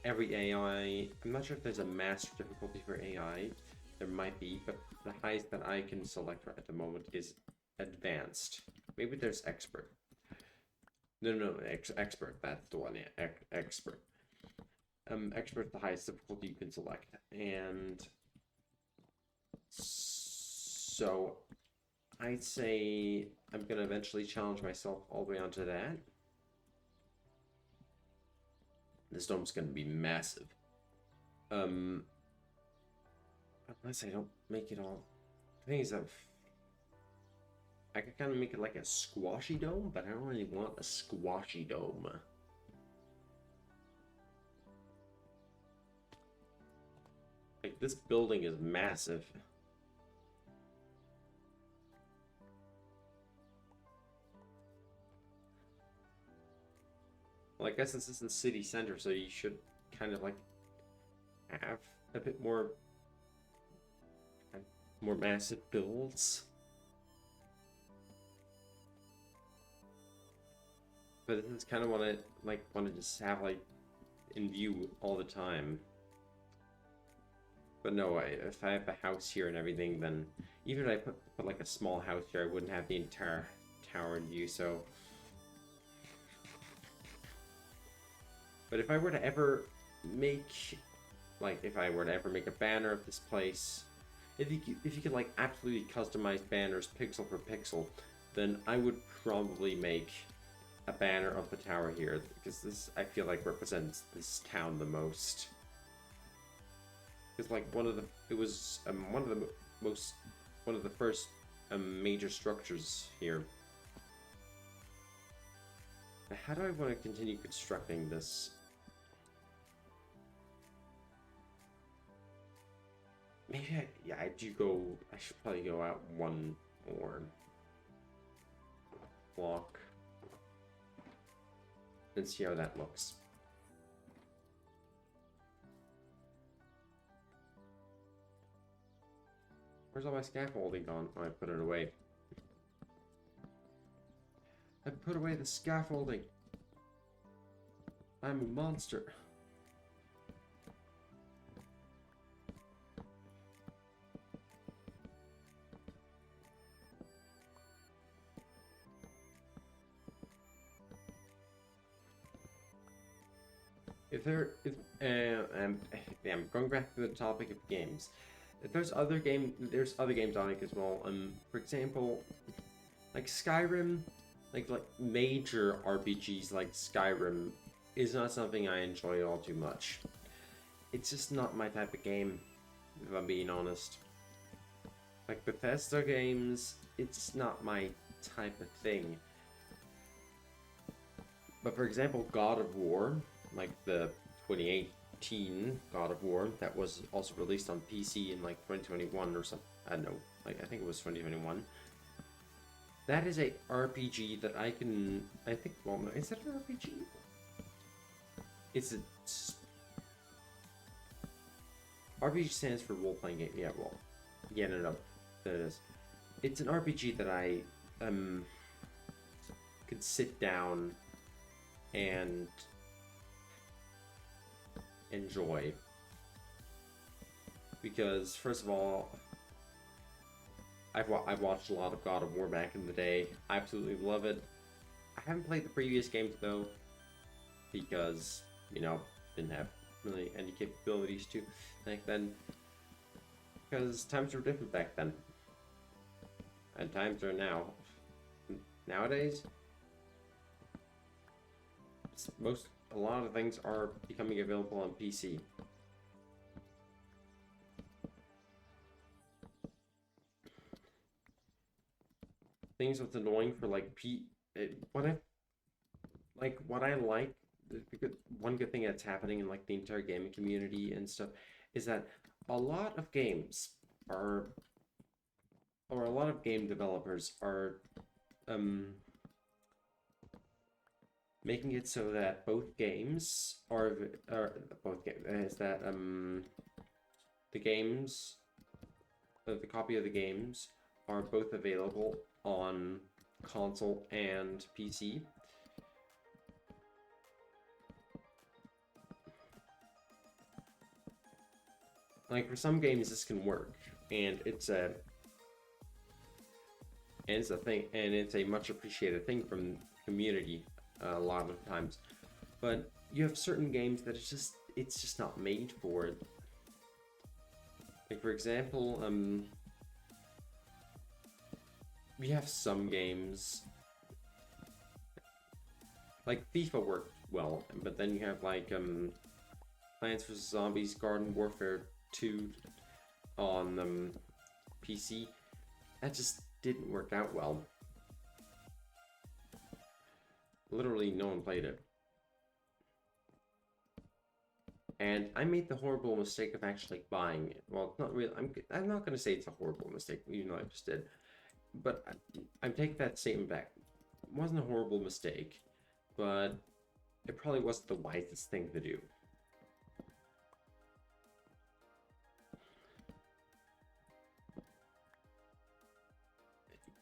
every AI. I'm not sure if there's a master difficulty for AI. There might be, but the highest that I can select at the moment is advanced. Maybe there's expert. No, expert. That's the one. Yeah, expert. Expert is the highest difficulty you can select, and so I'd say I'm gonna eventually challenge myself all the way onto that. This dome's gonna be massive. Unless I don't make it all. The thing is, I could kind of make it like a squashy dome, but I don't really want a squashy dome. Like, this building is massive. Well, I guess this is the city center, so you should kind of like have a bit more massive builds. But this is kind of want to just have like in view all the time. But no, if I have a house here and everything, then even if I put like a small house here, I wouldn't have the entire tower in view. So, but if I were to ever make, like, if I were to ever make a banner of this place, if you could like absolutely customize banners pixel for pixel, then I would probably make a banner of the tower here, because this, I feel like, represents this town the most. Because like one of the first major structures here. Now, how do I want to continue constructing this? Maybe I should probably go out one more block and see how that looks. Where's all my scaffolding gone? Oh, I put it away. I put away the scaffolding. I'm a monster. I'm going back to the topic of games. If there's other games on it as well. For example, like Skyrim, like major RPGs like Skyrim is not something I enjoy all too much. It's just not my type of game, if I'm being honest. Like Bethesda games, it's not my type of thing. But for example, God of War, like the 2018 God of War that was also released on PC in like 2021 or something. I don't know. Like, I think it was 2021. That is a RPG that I think, well, is that an RPG? RPG stands for role-playing game. Yeah, well, yeah, no, that is. It's an RPG that I could sit down and enjoy, because first of all, I've watched a lot of God of War back in the day. I absolutely love it. I haven't played the previous games though, because, you know, didn't have really any capabilities to back then, because times were different back then, and times are now. Nowadays, a lot of things are becoming available on PC. Things that's annoying for like one good thing that's happening in like the entire gaming community and stuff is that a lot of games are, or a lot of game developers are um, making it so that both games are both games is that the games the copy of the games are both available on console and PC. Like for some games this can work, and it's a thing, and it's a much appreciated thing from the community a lot of times. But you have certain games that it's just not made for it. Like for example, we have some games like FIFA worked well, but then you have like Plants vs Zombies Garden Warfare 2 on PC. That just didn't work out well. Literally no one played it. And I made the horrible mistake of actually buying it. Well, not really. I'm not going to say it's a horrible mistake, even though I just did. But I'm taking that statement back. It wasn't a horrible mistake, but it probably wasn't the wisest thing to do.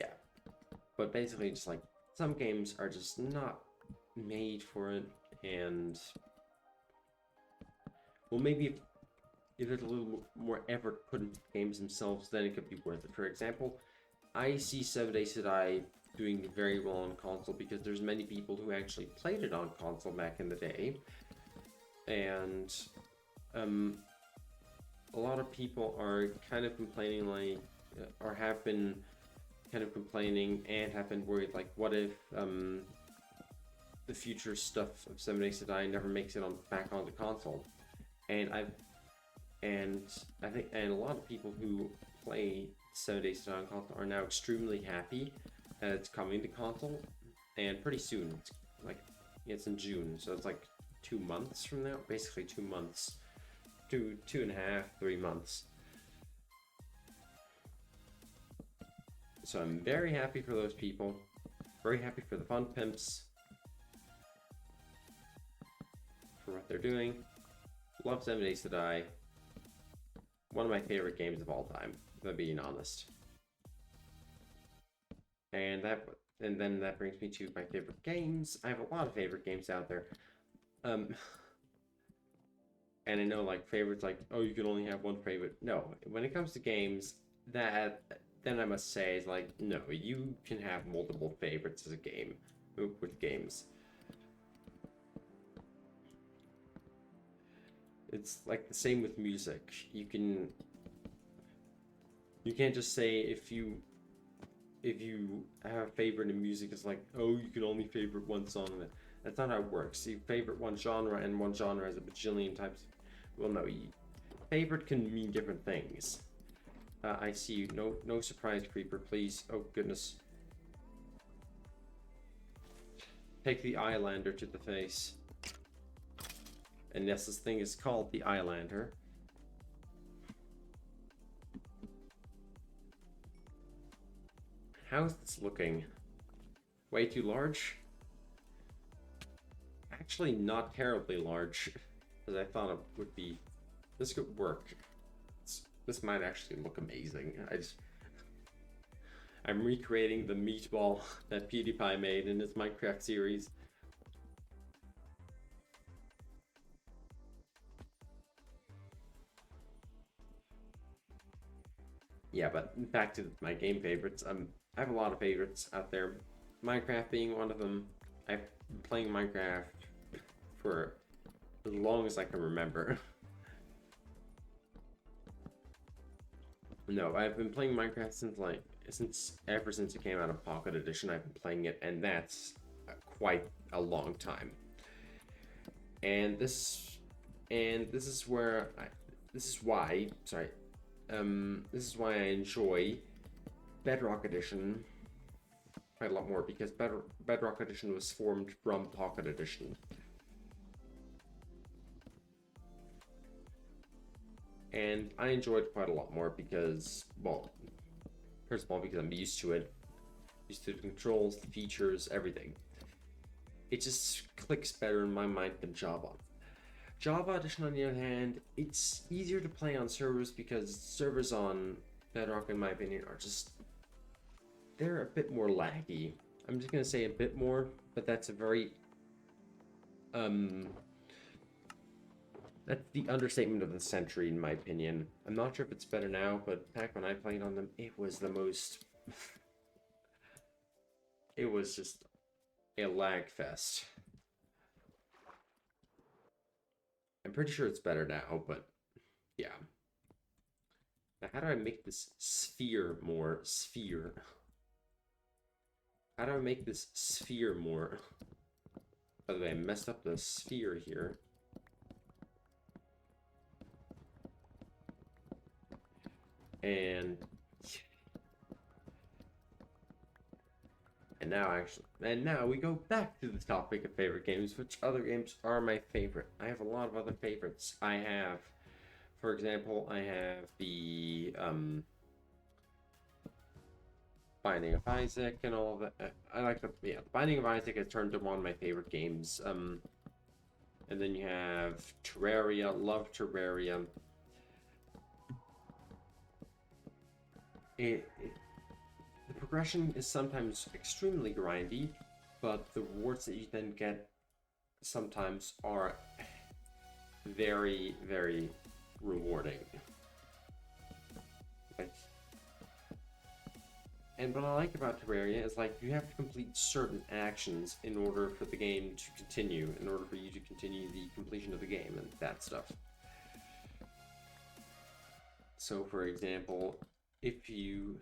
Yeah. But basically, just like some games are just not made for it, and well, maybe if there's a little more effort put into the games themselves, then it could be worth it. For example, I see 7 Days to Die doing very well on console because there's many people who actually played it on console back in the day, and a lot of people are kind of complaining, like, or have been kind of complaining and have been worried, like, what if the future stuff of 7 Days to Die never makes it on back onto console? And I think a lot of people who play 7 Days to Die on console are now extremely happy that it's coming to console, and pretty soon. It's like it's in June, so it's like 2 months from now, basically 2 months, 2.5, 3 months. So I'm very happy for those people, very happy for the Fun Pimps for what they're doing. Love 7 Days to Die. One of my favorite games of all time, if I'm being honest. And then that brings me to my favorite games. I have a lot of favorite games out there. And I know, like, favorites, like, oh, you can only have one favorite. No, when it comes to games, then I must say is like, no, you can have multiple favorites as a game with games. It's like the same with music. You can't just say if you have a favorite in music, it's like, oh, you can only favorite one song. That's not how it works. You favorite one genre, and one genre has a bajillion types. Well, no, favorite can mean different things. I see you. No surprise, creeper, please. Oh goodness. Take the Eyelander to the face. And yes, this thing is called the Eyelander. How's this looking? Way too large? Actually, not terribly large, as I thought it would be. This could work. This might actually look amazing. I'm recreating the meatball that PewDiePie made in his Minecraft series. Yeah, but back to my game favorites. I have a lot of favorites out there. Minecraft being one of them. I've been playing Minecraft for as long as I can remember. No, I've been playing Minecraft ever since it came out of Pocket Edition. I've been playing it, and that's quite a long time. And this is why I enjoy Bedrock Edition quite a lot more, because Bedrock Edition was formed from Pocket Edition. and I enjoy it quite a lot more because, well, first of all, because I'm used to it, used to the controls, the features, everything. It just clicks better in my mind than Java. Java Edition, on the other hand, it's easier to play on servers because servers on Bedrock, in my opinion, are just, they're a bit more laggy. I'm just gonna say a bit more, but that's a very, that's the understatement of the century, in my opinion. I'm not sure if it's better now, but back when I played on them, it was the most, it was just a lag fest. I'm pretty sure it's better now, but yeah. Now, how do I make this sphere more sphere? How do I make this sphere more? By the way, I messed up the sphere here. And now we go back to the topic of favorite games. Which other games are my favorite? I have a lot of other favorites. I have, for example, I have the Binding of Isaac and all that. I like the Binding of Isaac has turned to one of my favorite games. And then you have Terraria. Love Terraria. The progression is sometimes extremely grindy, but the rewards that you then get sometimes are very, very rewarding. And what I like about Terraria is, like, you have to complete certain actions in order for the game to continue, in order for you to continue the completion of the game and that stuff. So, for example, if you...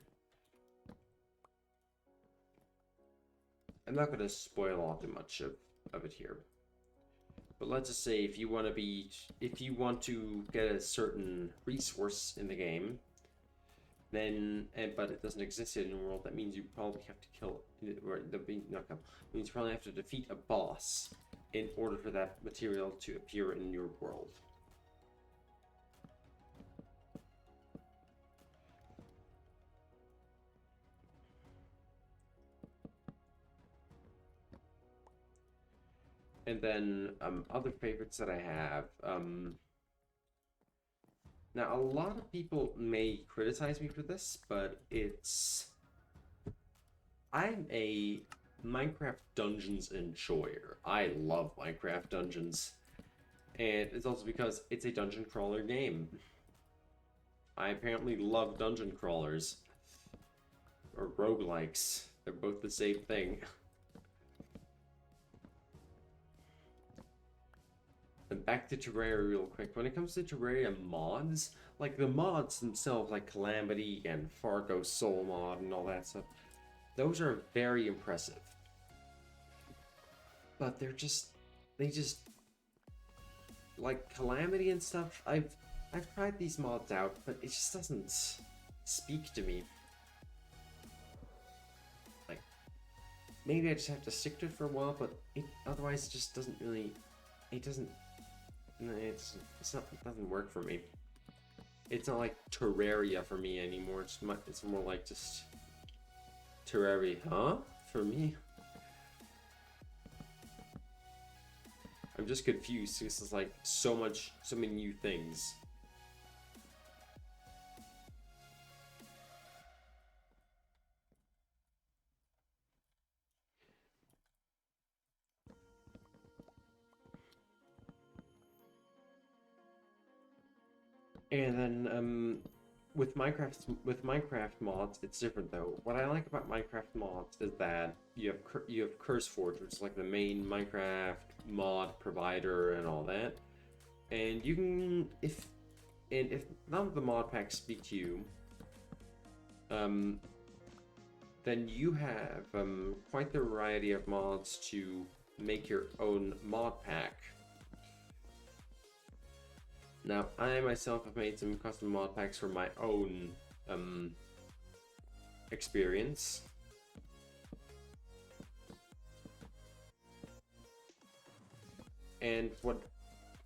I'm not going to spoil all too much of it here. But let's just say if you want to get a certain resource in the game, then, but it doesn't exist in the world, that means you probably have to kill, or means you probably have to defeat a boss in order for that material to appear in your world. And then other favorites that I have. Now, a lot of people may criticize me for this, but I'm a Minecraft Dungeons enjoyer. I love Minecraft Dungeons. And it's also because it's a dungeon crawler game. I apparently love dungeon crawlers. Or roguelikes. They're both the same thing. And back to Terraria real quick. When it comes to Terraria mods, like the mods themselves, like Calamity and Fargo Soul mod and all that stuff, those are very impressive. But they just, like Calamity and stuff, I've tried these mods out, but it just doesn't speak to me. Like, maybe I just have to stick to it for a while, but otherwise it just doesn't really, it doesn't work for me. It's not like Terraria for me anymore. It's more like just Terraria, huh? For me. I'm just confused because it's like so many new things. And then with Minecraft mods, it's different though. What I like about Minecraft mods is that you have CurseForge, which is like the main Minecraft mod provider and all that. And you can if none of the mod packs speak to you, then you have quite the variety of mods to make your own mod pack. Now, I myself have made some custom mod packs for my own experience. And what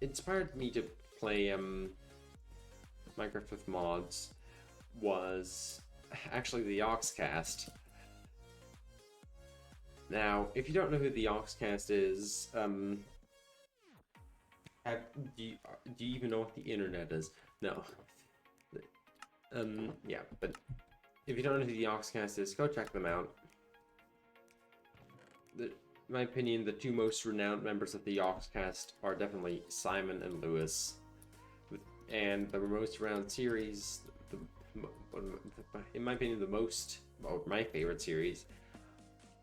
inspired me to play Minecraft with mods was actually the Oxcast. Now, if you don't know who the Oxcast is, do you even know what the internet is? No. Yeah, but if you don't know who the Oxcast is, go check them out. In my opinion, the two most renowned members of the Oxcast are definitely Simon and Lewis. And the most renowned series, in my opinion, my favorite series,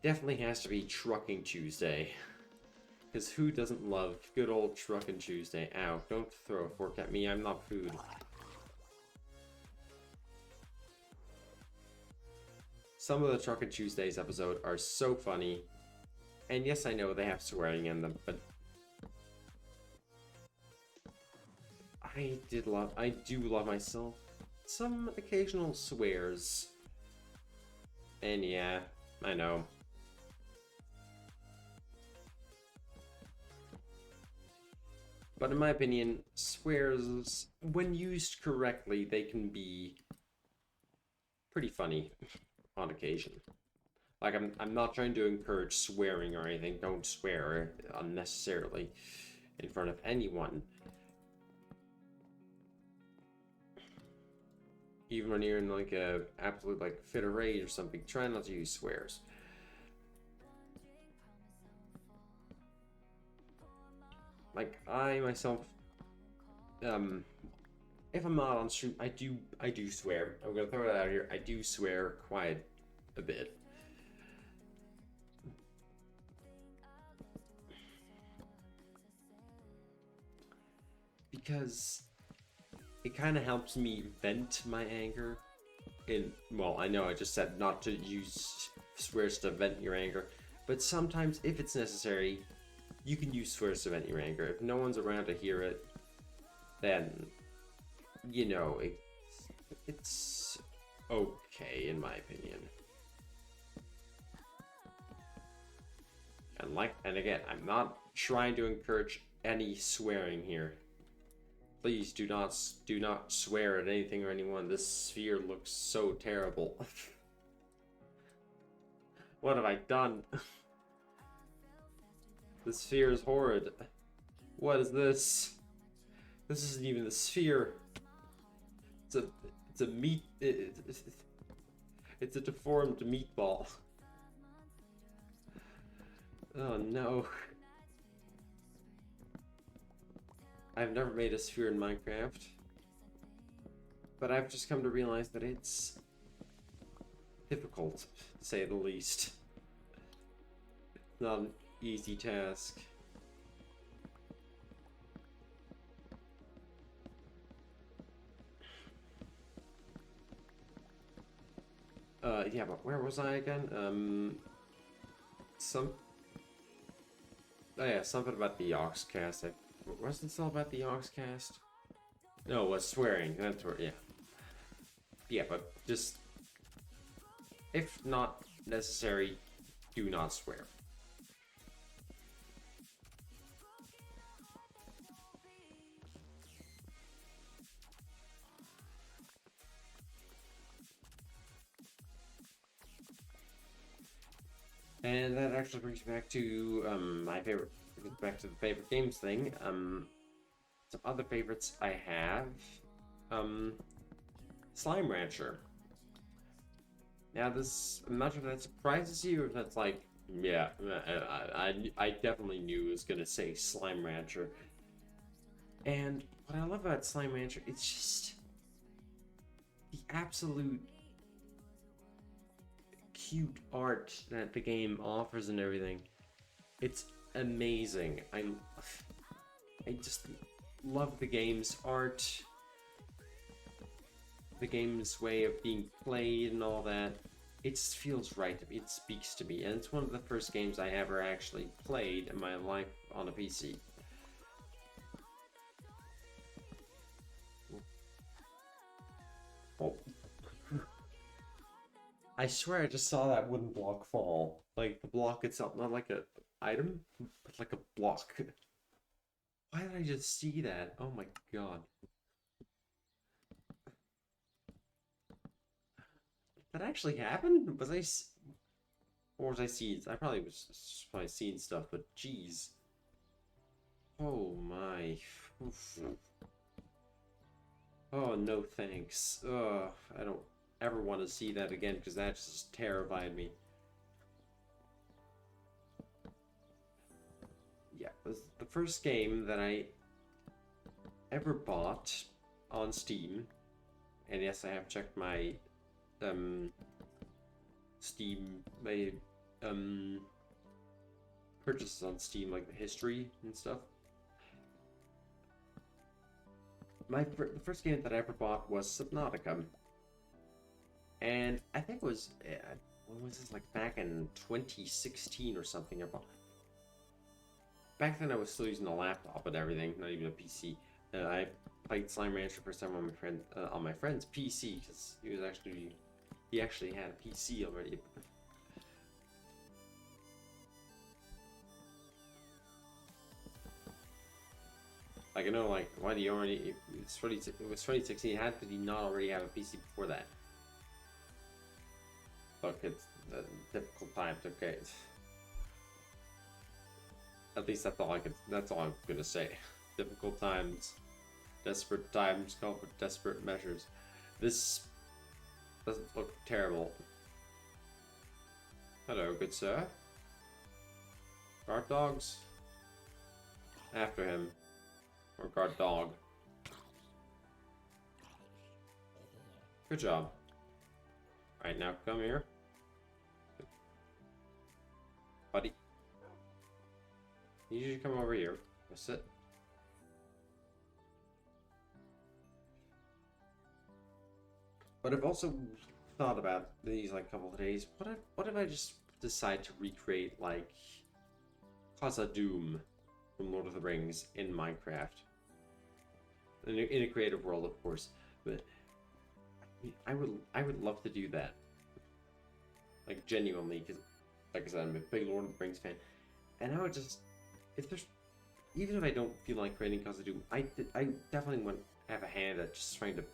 definitely has to be Trucking Tuesday. Because who doesn't love good old Trucking Tuesday? Ow, don't throw a fork at me, I'm not food. Some of the Trucking Tuesdays episodes are so funny. And yes, I know they have swearing in them, but I do love myself some occasional swears. And yeah, I know. But in my opinion, swears, when used correctly, they can be pretty funny on occasion. Like, I'm not trying to encourage swearing or anything. Don't swear unnecessarily in front of anyone. Even when you're in like a absolute like fit of rage or something, try not to use swears. Like I myself, if I'm not on stream, I do swear. I'm gonna throw it out here. I do swear quite a bit. Because it kind of helps me vent my anger. Well, I know I just said not to use swears to vent your anger, but sometimes if it's necessary, you can use swears to vent your anger. If no one's around to hear it, then, you know, it's okay in my opinion. And again, I'm not trying to encourage any swearing here. Please do not swear at anything or anyone. This sphere looks so terrible. What have I done? This sphere is horrid. What is this? This isn't even the sphere. It's a meat. It's a deformed meatball. Oh no. I've never made a sphere in Minecraft, but I've just come to realize that it's difficult, to say the least. It's not an easy task. Yeah, but where was I again? Oh yeah, something about the Oxcast. Wasn't it all about the Oxcast? No, it was swearing. That's where, yeah. Yeah, but just, if not necessary, do not swear. And that actually brings me back to my favorite, back to the favorite games thing. Some other favorites I have. Slime Rancher. Now this, I'm not sure if that surprises you or if that's like, yeah, I definitely knew it was gonna say Slime Rancher. And what I love about Slime Rancher, it's just the absolute cute art that the game offers and everything. It's amazing. I just love the game's art, the game's way of being played and all that. It just feels right to me. It speaks to me, and it's one of the first games I ever actually played in my life on a PC. Oh. I swear I just saw that wooden block fall. Like, the block itself, not like a item, but like a block. Why did I just see that? Oh my god. that actually happen? Or was I seeing? I probably was probably seeing stuff, but geez. Oh my. Oof. Oh no thanks. Ugh, I don't ever want to see that again because that just terrified me. Yeah, it was the first game that I ever bought on Steam. And yes, I have checked my Steam purchases on Steam, like the history and stuff. The first game that I ever bought was Subnautica, and I think it was when was this, like back in 2016 or something. Back then I was still using a laptop and everything, not even a PC. I played Slime Rancher for some of my friend on my friend's PC because he actually had a PC already. Like, I know, like, why do you already... It was 2016, how did he not already have a PC before that? Look, it's difficult times, okay. At least that's all I'm gonna say. Difficult times, desperate times call for desperate measures. This doesn't look terrible. Hello, good sir. Guard dogs? After him. Or guard dog. Good job. Alright, now come here. Buddy. You should come over here. Go sit. But I've also thought about these like couple of days. What if I just decide to recreate like Casa Doom from Lord of the Rings in Minecraft? In a creative world, of course, but I would love to do that. Like genuinely, because like I said, I'm a big Lord of the Rings fan, and I would just even if I don't feel like creating Casa Doom, I definitely want to have a hand at just trying to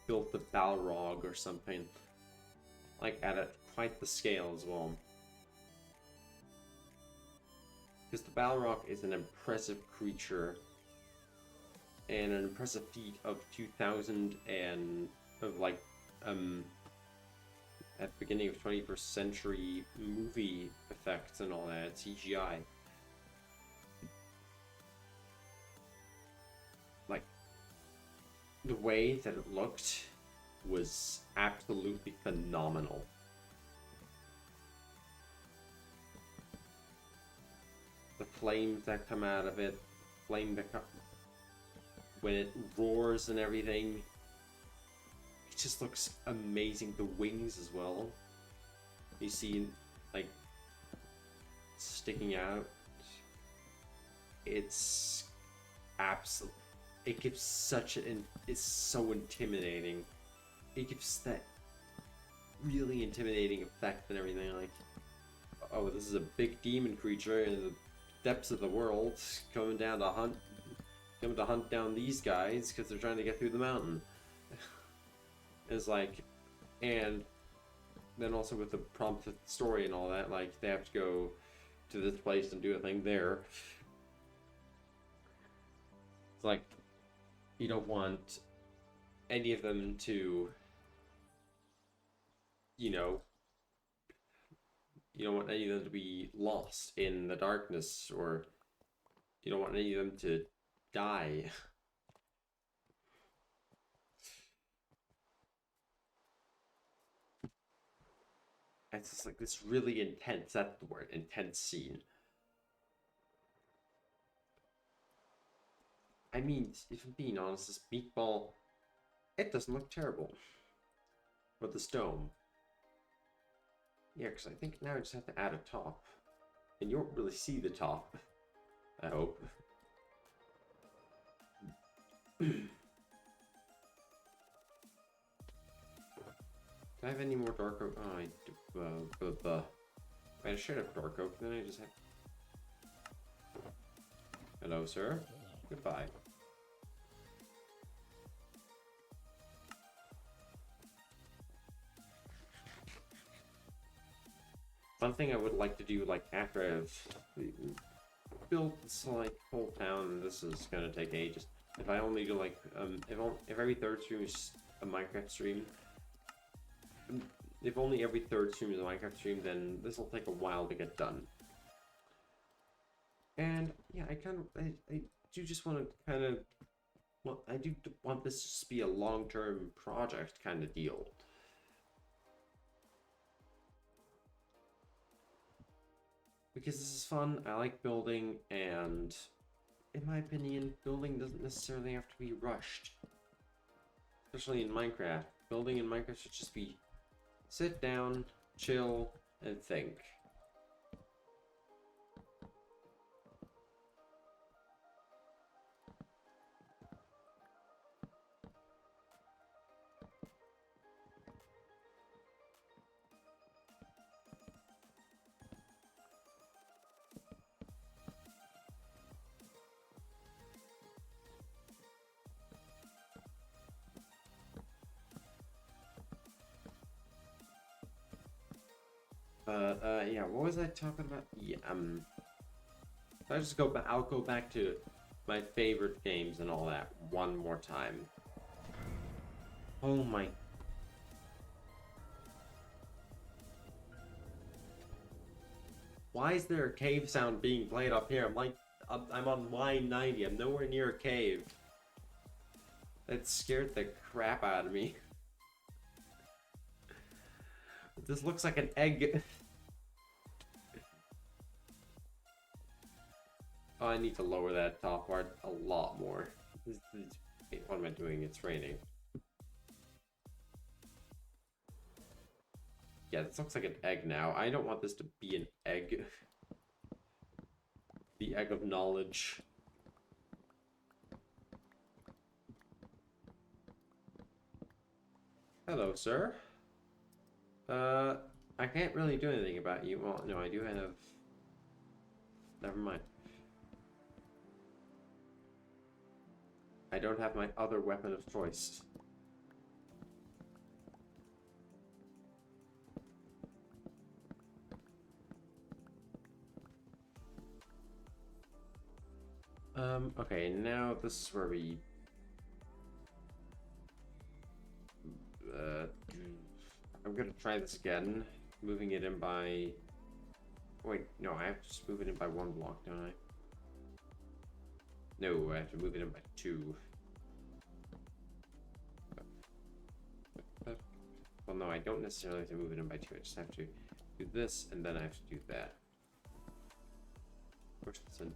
build the Balrog or something, like at quite the scale as well. Because the Balrog is an impressive creature and an impressive feat of 2000 and of like at the beginning of 21st century movie effects and all that CGI. Like the way that it looked was absolutely phenomenal. The flames that come out of it, when it roars and everything, it just looks amazing. The wings as well, you see like sticking out. It's absolute. It gives it's so intimidating. It gives that really intimidating effect and everything. Like, oh, this is a big demon creature in the depths of the world coming to hunt down these guys because they're trying to get through the mountain. It's like, and then also with the prompted story and all that, like they have to go to this place and do a thing there. It's like you don't want any of them to, you don't want any of them to be lost in the darkness, or you don't want any of them to die. It's just like this really intense, that's the word, intense scene. I mean, if I'm being honest, this meatball, it doesn't look terrible. With the stone. Yeah, because I think now I just have to add a top. And you won't really see the top. I hope. Do I have any more dark oak? Oh, I do. I should have dark oak, then I just have... Hello, sir. Goodbye. One thing I would like to do, like, after I've built this, like, whole town, this is gonna take ages. If I only do, like, if every third stream is a Minecraft stream, if only every third stream is a Minecraft stream, then this will take a while to get done. And, yeah, I do just want to kind of, well, I do want this to be a long-term project kind of deal. Because this is fun, I like building, and in my opinion, building doesn't necessarily have to be rushed. Especially in Minecraft. Building in Minecraft should just be sit down, chill, and think. Yeah, what was I talking about? Yeah, I just go back. I'll go back to my favorite games and all that one more time. Oh my. Why is there a cave sound being played up here? I'm on line 90. I'm nowhere near a cave. That scared the crap out of me. This looks like an egg. Oh, I need to lower that top part a lot more. What am I doing? It's raining. Yeah, this looks like an egg now. I don't want this to be an egg. The egg of knowledge. Hello, sir. I can't really do anything about you. Well, no, I do have... Never mind. I don't have my other weapon of choice. Okay, now this is where we... I'm gonna try this again. Moving it in by... Wait, no, I have to just move it in by one block, don't I? No, I have to move it in by two. Well, no, I don't necessarily have to move it in by two. I just have to do this, and then I have to do that. Push this in.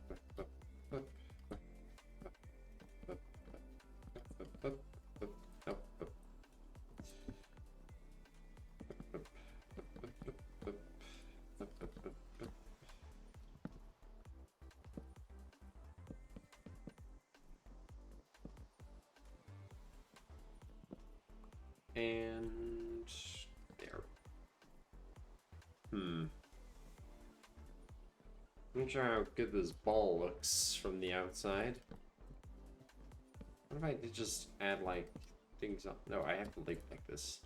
And there. I'm not sure how good this ball looks from the outside. What if I did just add like things up? No, I have to leave it like this.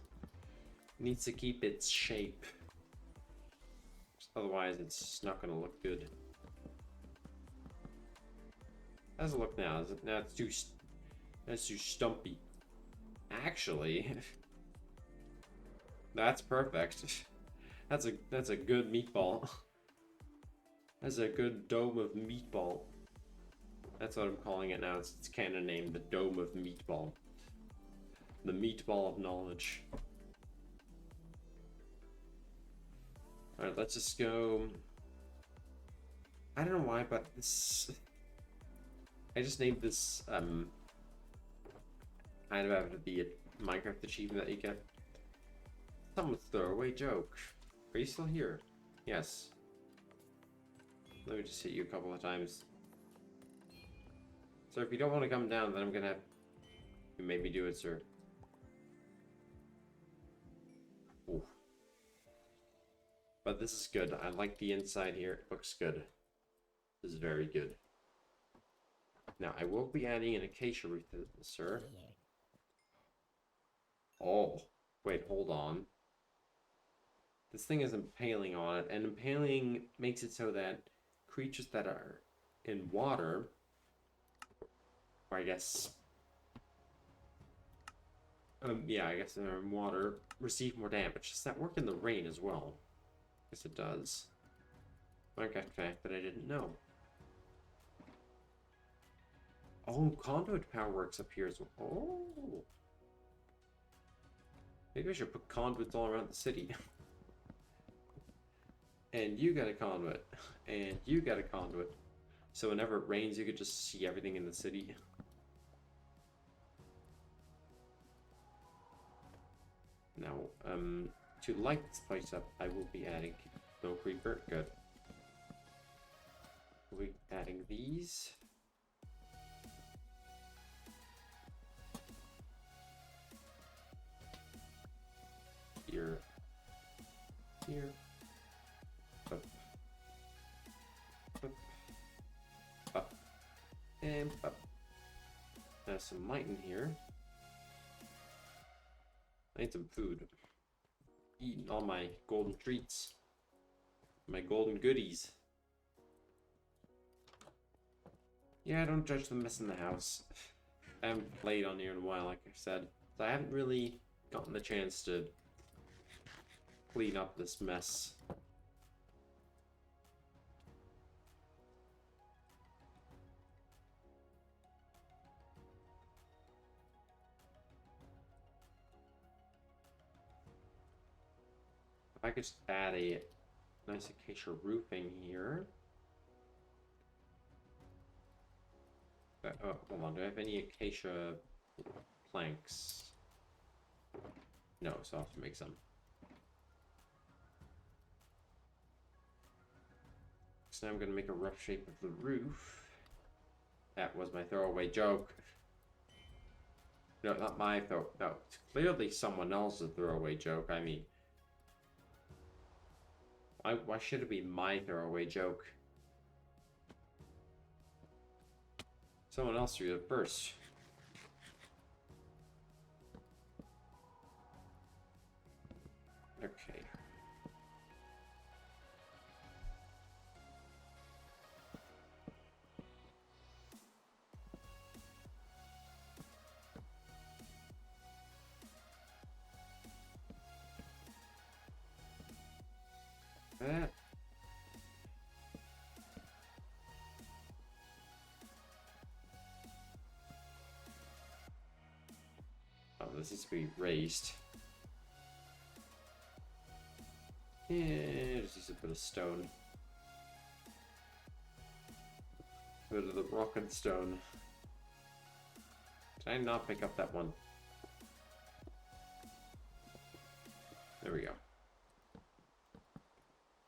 It needs to keep its shape. Otherwise it's not gonna look good. How does it look now? Is it now that's too stumpy. Actually, that's perfect. That's a good meatball. That's a good dome of meatball. That's what I'm calling it now. It's kind of named the Dome of Meatball. The Meatball of Knowledge. Alright, let's just go... I don't know why, but this... I just named this, kind of after the Minecraft achievement that you get. Someone's throwaway joke. Are you still here? Yes. Let me just hit you a couple of times. So if you don't want to come down, then I'm gonna have you maybe do it, sir. Ooh. But this is good. I like the inside here. It looks good. This is very good. Now, I will be adding an acacia wreath to this, sir. Oh, wait, hold on. this thing is impaling on it, and impaling makes it so that creatures that are in water, or I guess, yeah, I guess they're in water, receive more damage. Does that work in the rain as well? Yes, it does. Minecraft fact that I didn't know. Oh, conduit power works up here as well. Oh. Maybe I should put conduits all around the city. And you got a conduit. And you got a conduit. So whenever it rains, you could just see everything in the city. Now, to light this place up, I will be adding no creeper. Good. We'll be adding these. Here. Here. Up. Up. Up. And up. There's some light in here. I need some food. Eating all my golden treats. My golden goodies. Yeah, don't judge the mess in the house. I haven't played on here in a while, like I said. So I haven't really gotten the chance to clean up this mess. If I could just add a nice acacia roofing here. Oh, hold on. Do I have any acacia planks? No, so I'll have to make some. So now I'm going to make a rough shape of the roof. That was my throwaway joke. No, not my throw. No, it's clearly someone else's throwaway joke. I mean, why should it be my throwaway joke? Someone else threw it first. Okay. That. Oh, this needs to be raised. Yeah, just use a bit of stone. A bit of the rock and stone. Did I not pick up that one? There we go.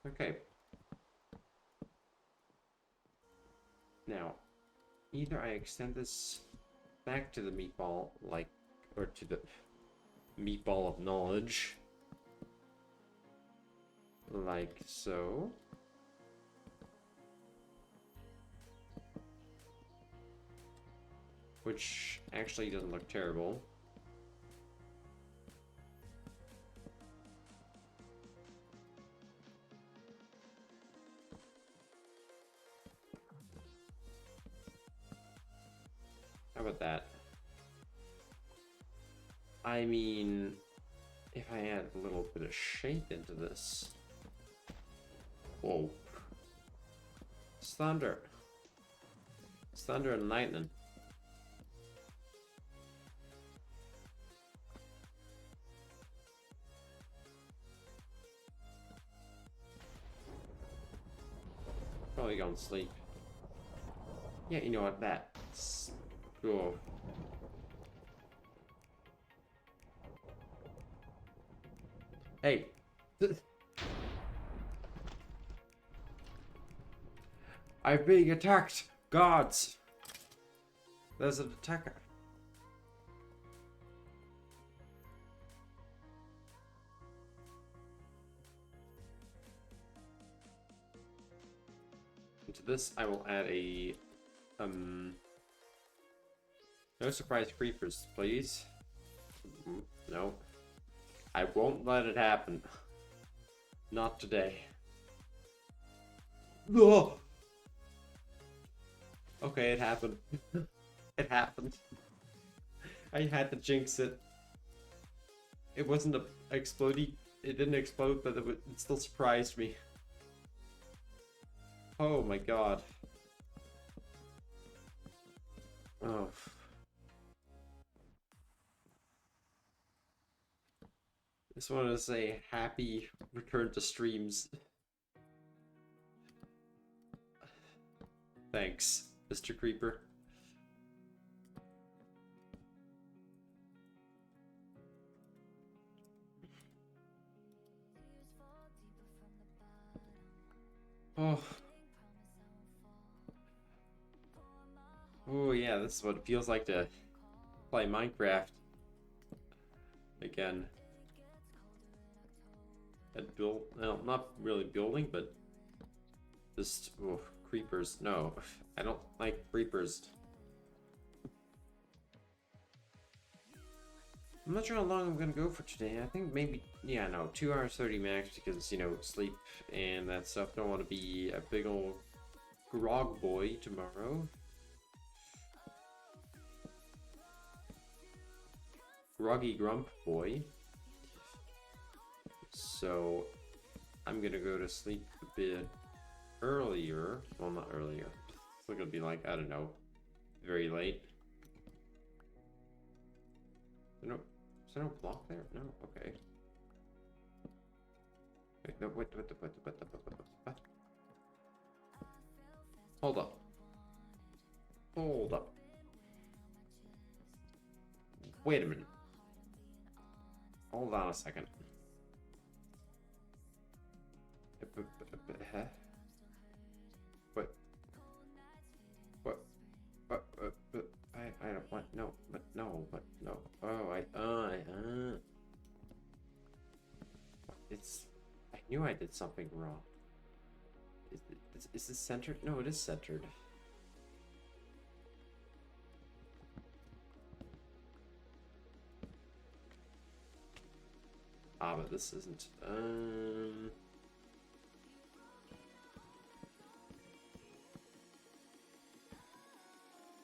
Okay. Now, either I extend this back to the meatball, like, or to the meatball of knowledge, like so. Which actually doesn't look terrible. How about that? I mean, if I add a little bit of shape into this. Whoa. It's thunder. It's thunder and lightning. Probably go and sleep. Yeah, you know what? That's... Oh. Hey. I'm being attacked! Guards! There's an attacker. To this, I will add a, no surprise creepers, please. No. I won't let it happen. Not today. Oh! Okay, it happened. It happened. I had to jinx it. It wasn't a explodey. It didn't explode, but it still surprised me. Oh my god. Oh. Just wanted to say happy return to streams. Thanks, Mr. Creeper. Oh. Oh yeah, this is what it feels like to play Minecraft again. And build, well, not really building, but just creepers. No, I don't like creepers. I'm not sure how long I'm gonna go for today. I think maybe, yeah, no, 2 hours 30 max because, you know, sleep and that stuff. Don't want to be a big old grog boy tomorrow. Groggy grump boy. So I'm gonna go to sleep a bit earlier. Well, not earlier. It's gonna be like, I don't know, very late. No, is there no block there? No, okay. Wait, no, what? Hold up. Hold up. Wait a minute. Hold on a second. Huh? What? I don't want, no, but no, but no. Oh, it's, I knew I did something wrong. Is this centered? No, it is centered. Ah, but this isn't.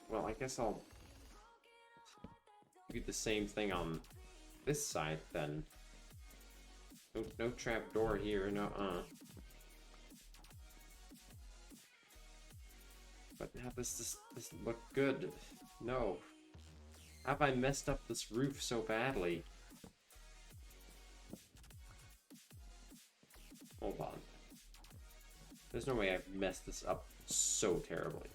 Well, I guess I'll do the same thing on this side then. No trap door here, no. But now this doesn't look good. No. Have I messed up this roof so badly? Hold on. There's no way I've messed this up so terribly.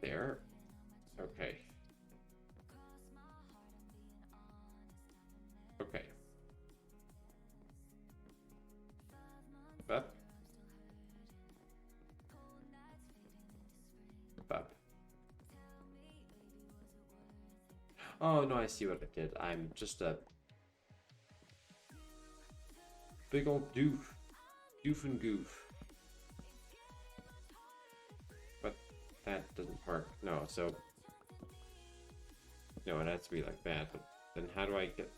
There. Okay. Okay. Up. Up. Oh, no, I see what I did. I'm just a big old doof. Doof and goof. But that doesn't work. No, so... No, it has to be like that. But then how do I get...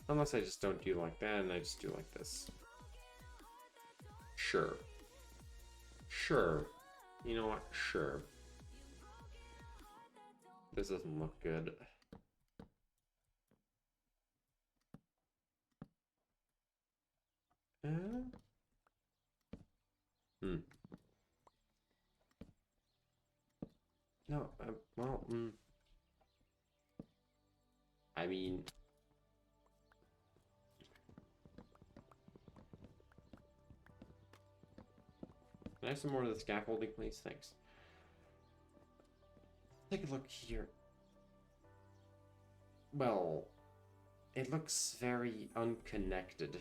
Unless I just don't do like that and I just do like this. Sure. Sure. You know what? Sure. This doesn't look good. No, well, I mean... Can I have some more of the scaffolding, please? Thanks. Take a look here. Well, it looks very unconnected.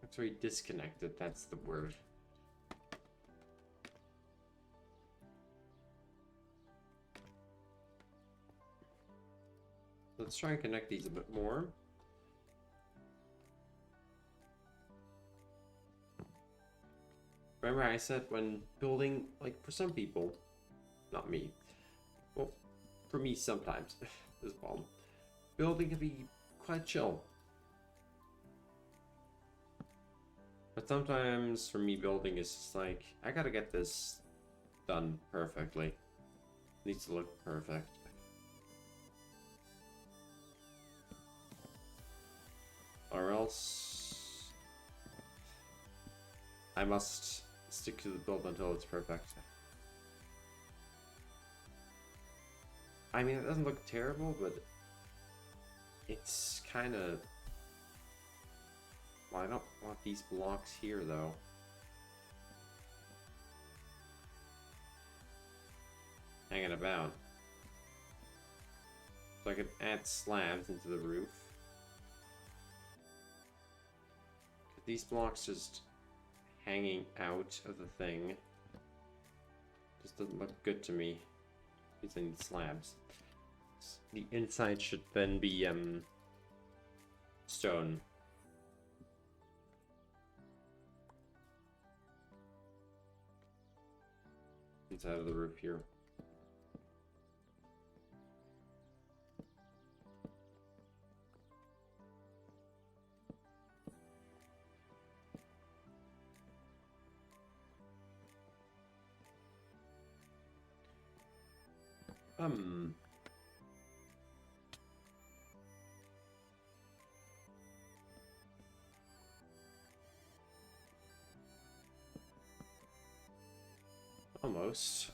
Looks very disconnected, that's the word. Let's try and connect these a bit more. Remember I said when building, like for some people, Not me. Well, for me sometimes as well. Building can be quite chill. But sometimes for me building is just like, I gotta get this done perfectly. It needs to look perfect. Or else I must stick to the build until it's perfect. I mean, it doesn't look terrible, but it's kind of... Well, I don't want these blocks here, though. Hanging about. So I could add slabs into the roof. These blocks just hanging out of the thing just doesn't look good to me. These I need slabs. The inside should then be stone. Inside of the roof here.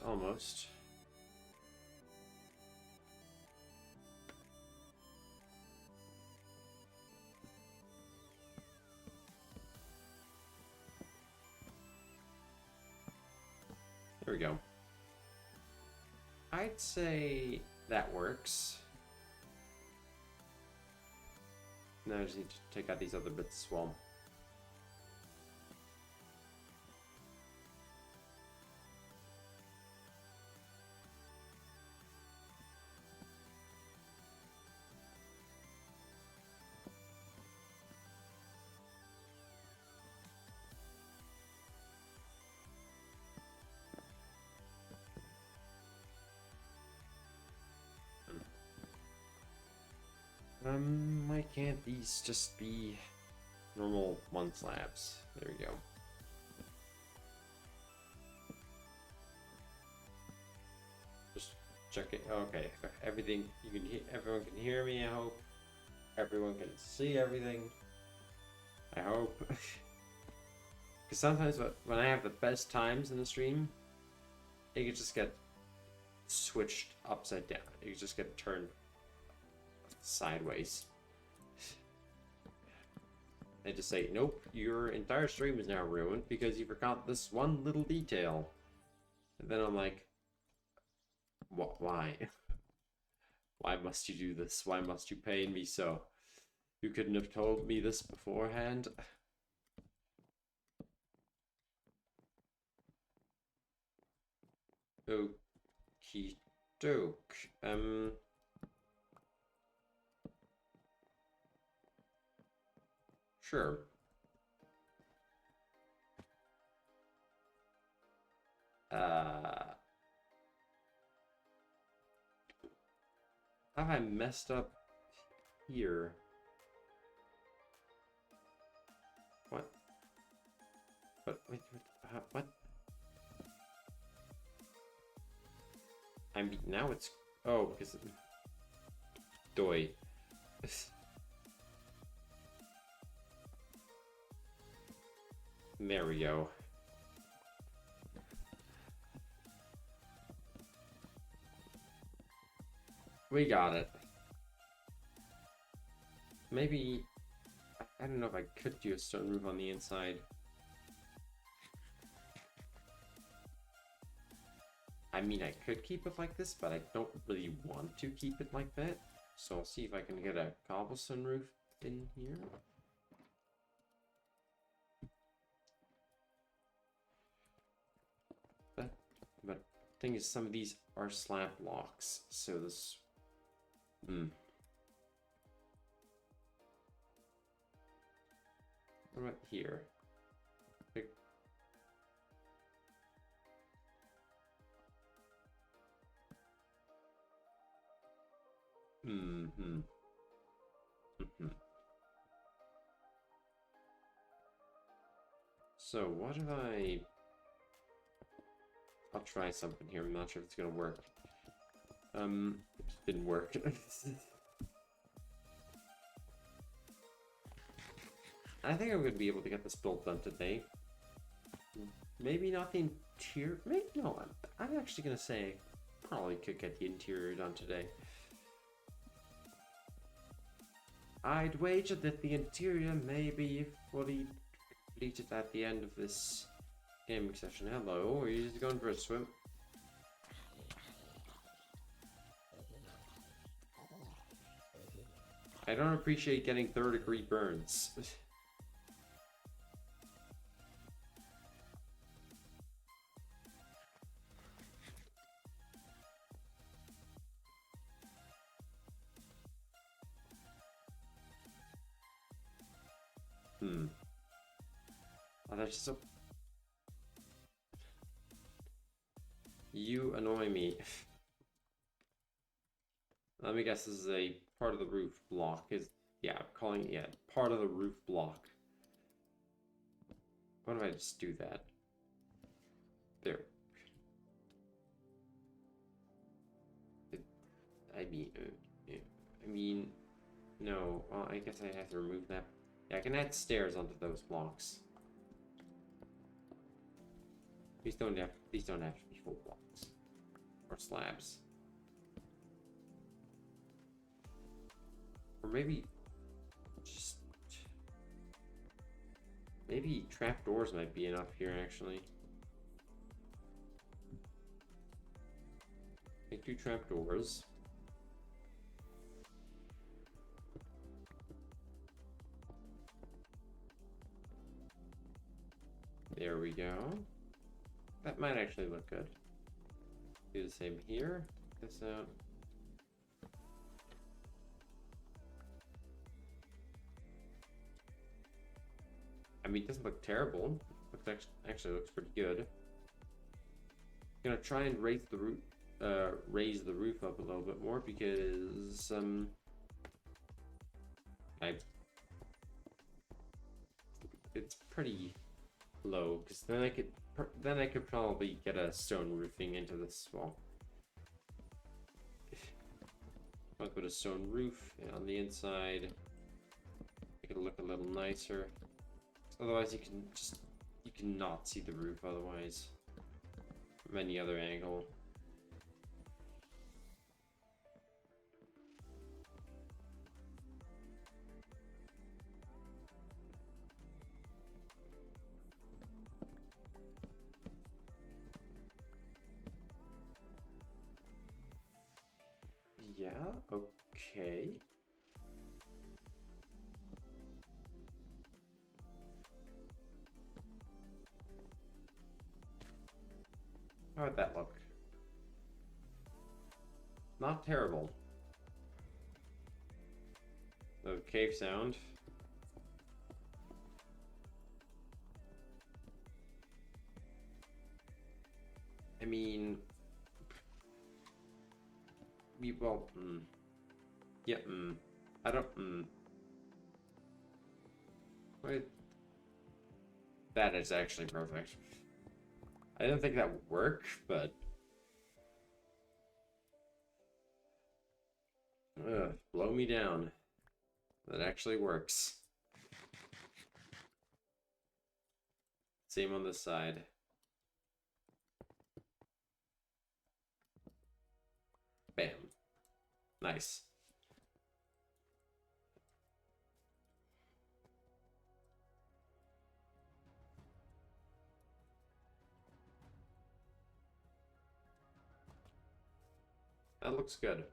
Almost. There we go. I'd say that works. Now I just need to take out these other bits as well. Why can't these just be normal one slabs? There we go. Just check it. Okay, everything you can hear. Everyone can hear me. I hope everyone can see everything. I hope. Because sometimes when I have the best times in the stream, it could just get switched upside down. It could just get turned sideways. They just say, nope, your entire stream is now ruined because you forgot this one little detail. And then I'm like, what? Why? Why must you do this? Why must you pain me so? You couldn't have told me this beforehand? Okie doke. Sure. Have I messed up here? What? But wait, what? I mean, now it's... Oh, because... Doi. There we go. We got it. Maybe... I don't know if I could do a stone roof on the inside. I mean, I could keep it like this, but I don't really want to keep it like that. So I'll see if I can get a cobblestone roof in here. But the thing is, some of these are slab blocks, so this... What about here? Mm-hmm. Mm-hmm. So what if I'll try something here. I'm not sure if it's gonna work. It didn't work. I think I'm gonna be able to get this built done today. Maybe not the interior. Maybe no. I'm actually gonna say probably could get the interior done today. I'd wager that the interior may be fully completed at the end of this gaming session. Hello, are you just going for a swim? I don't appreciate getting third-degree burns. Oh, that's so... You annoy me. Let me guess, this is a part of the roof block. Yeah, I'm calling it, yeah, part of the roof block. What if I just do that? There. Yeah, I mean, no. Well, I guess I have to remove that. Yeah, I can add stairs onto those blocks. These don't have to be full blocks or slabs. Or maybe just maybe trapdoors might be enough here actually. Make 2 trapdoors. There we go. That might actually look good. Do the same here. Check this out. I mean, it doesn't look terrible. Looks actually looks pretty good. Gonna try and raise the roof up a little bit more because it's pretty low. Because then I could probably get a stone roofing into this wall. I'll put a stone roof on the inside. Make it look a little nicer. Otherwise, you cannot see the roof otherwise from any other angle. Yeah, okay. How would that look? Not terrible. The cave sound. I mean, well, yeah, I don't, wait. That is actually perfect. I didn't think that would work, but blow me down. That actually works. Same on this side. Bam. Nice. That looks good.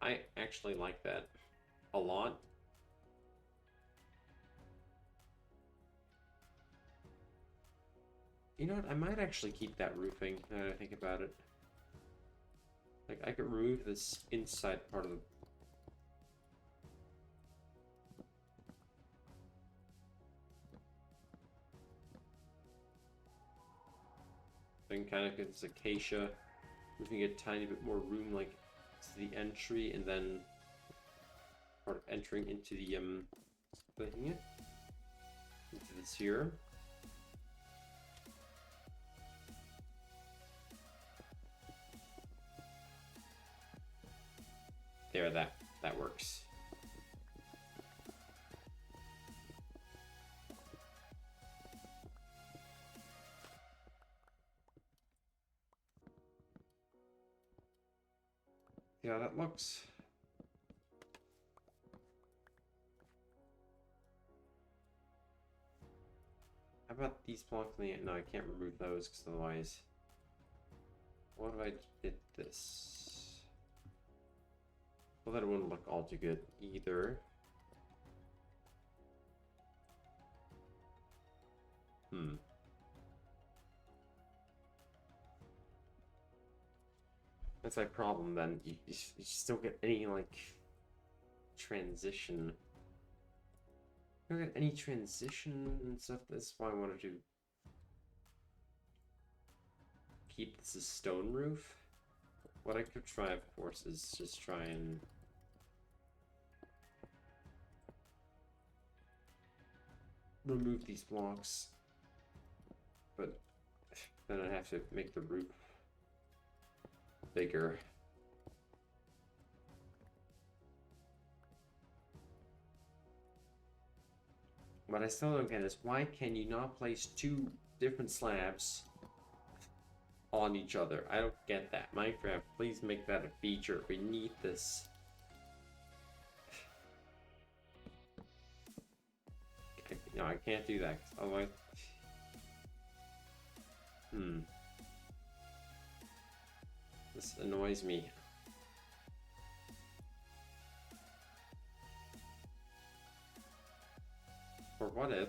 I actually like that a lot. You know what? I might actually keep that roofing now that I think about it. Like, I could remove this inside part of the... thing, kind of because it's acacia. We can get a tiny bit more room, like, to the entry, and then part of entering into the thing, into the sphere. There, that works. Yeah, that looks. How about these blocks? No, I can't remove those because otherwise. What if I did this? Well, that wouldn't look all too good either. That's my problem then. You just don't get any, like, transition. You don't get any transition and stuff. That's why I wanted to keep this a stone roof. What I could try, of course, is just try and remove these blocks. But then I'd have to make the roof bigger. What I still don't get is why can you not place two different slabs on each other? I don't get that. Minecraft, please make that a feature. We need this. No, I can't do that. Otherwise, this annoys me. Or what if?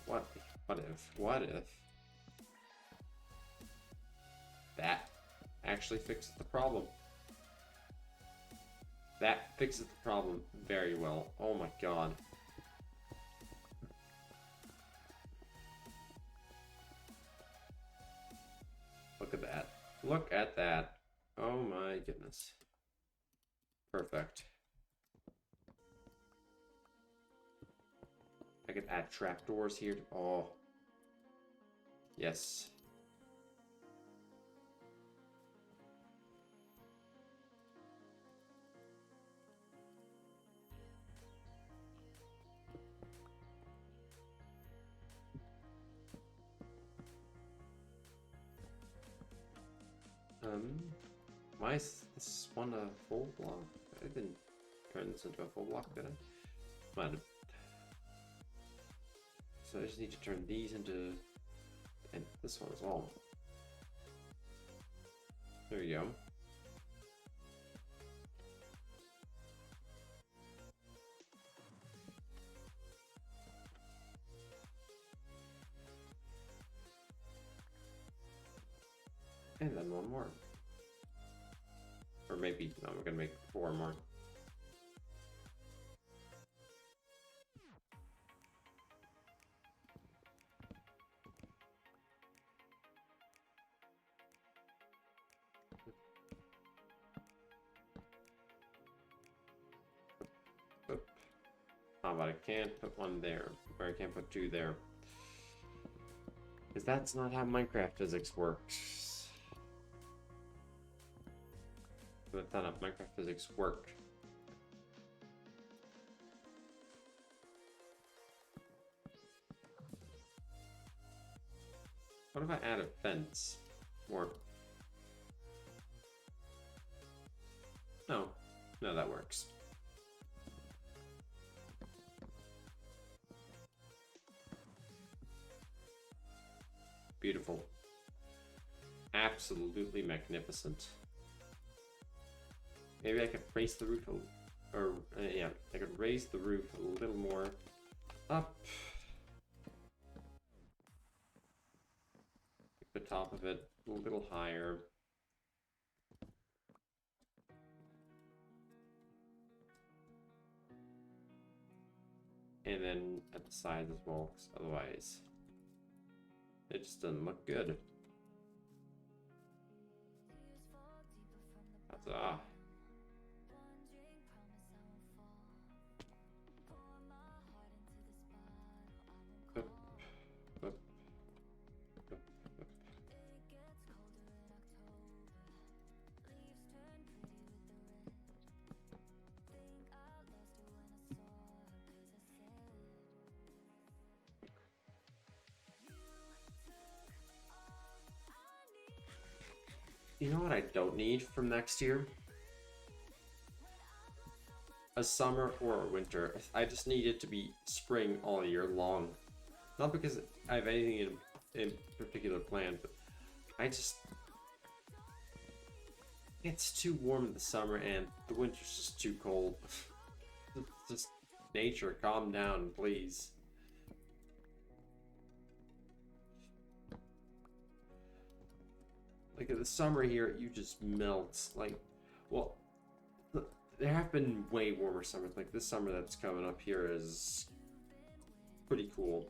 What if that actually fixes the problem? That fixes the problem very well. Oh my god. Look at that. Look at that. Oh my goodness. Perfect. I could add trapdoors here. Oh. Yes. Why is this one a full block? I didn't turn this into a full block, did I? Might have. So I just need to turn these into, and this one as well. There you go. And then one more. Or maybe, no, we're gonna make 4 more. But I can't put one there, or I can't put 2 there. Because that's not how Minecraft physics works. That's not how Minecraft physics work. What if I add a fence? Or... No. No, that works. Beautiful. Absolutely magnificent. Maybe I could raise the roof yeah, I could raise the roof a little more up. The top of it a little higher. And then at the sides as well, because otherwise it just doesn't look good. That's You know what I don't need from next year? A summer or a winter. I just need it to be spring all year long. Not because I have anything in particular planned, but I just... It's too warm in the summer and the winter's just too cold. Just nature, calm down, please. Like in the summer here, you just melt. Like, well, there have been way warmer summers. Like this summer that's coming up here is pretty cool.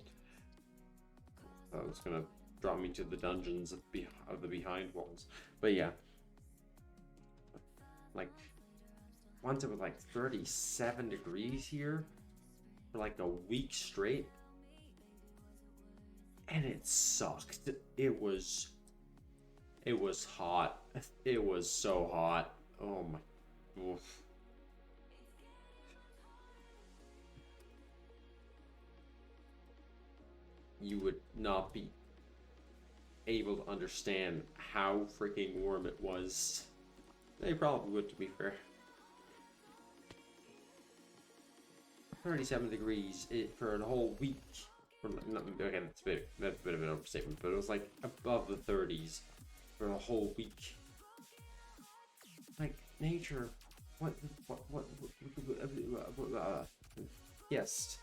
It's gonna draw me to the dungeons of the behind walls. But yeah, like once it was like 37 degrees here for like a week straight, and it sucked. It was hot. It was so hot. Oh my. Oof. You would not be able to understand how freaking warm it was. They probably would, to be fair. 37 degrees for a whole week. Again, that's a bit of an overstatement, but it was like above the 30s for a whole week. Like nature, yes.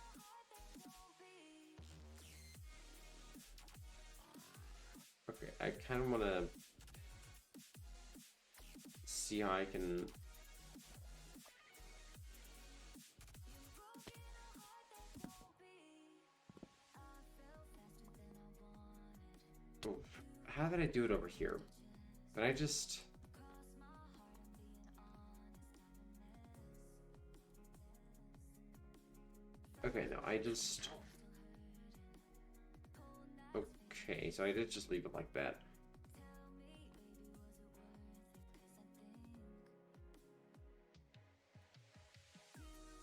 Okay, I kind of want to see how I can. Oh, how did I do it over here? But I just. Okay, no, I just. Okay, so I did just leave it like that.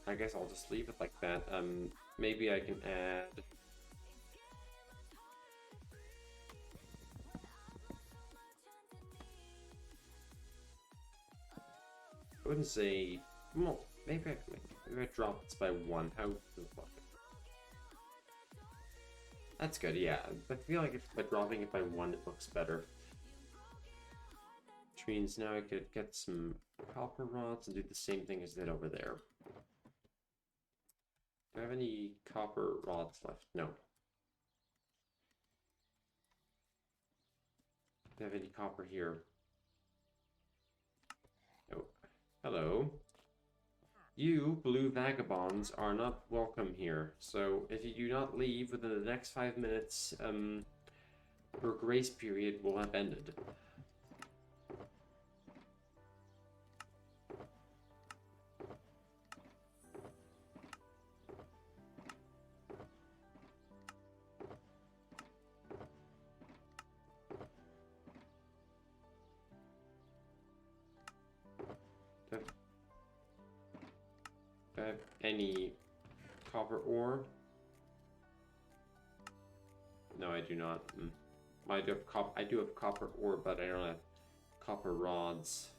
I guess I'll just leave it like that. Maybe I can add. I wouldn't say. Well, maybe I drop this by 1. How the fuck? That's good, yeah. I feel like if by dropping it by 1, it looks better. Which means now I could get some copper rods and do the same thing as that over there. Do I have any copper rods left? No. Do I have any copper here? No. Your You blue vagabonds are not welcome here. So if you do not leave within the next 5 minutes, your grace period will have ended. Any copper ore? No, I do not. I do have copper ore, but I don't have copper rods.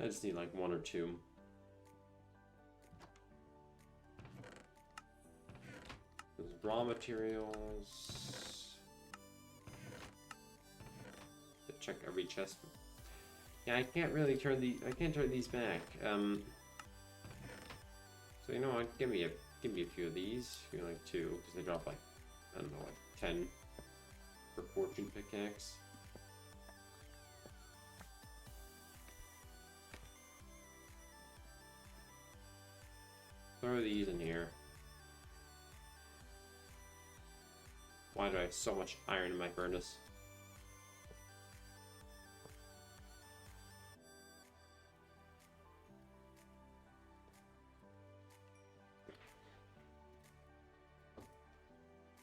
I just need like 1 or 2. There's raw materials. Check every chest. Yeah, I can't really turn I can't turn these back. So you know what? Give me a few of these. Give me like 2, because they drop like, I don't know, like 10 for fortune pickaxe. Throw these in here. Why do I have so much iron in my furnace?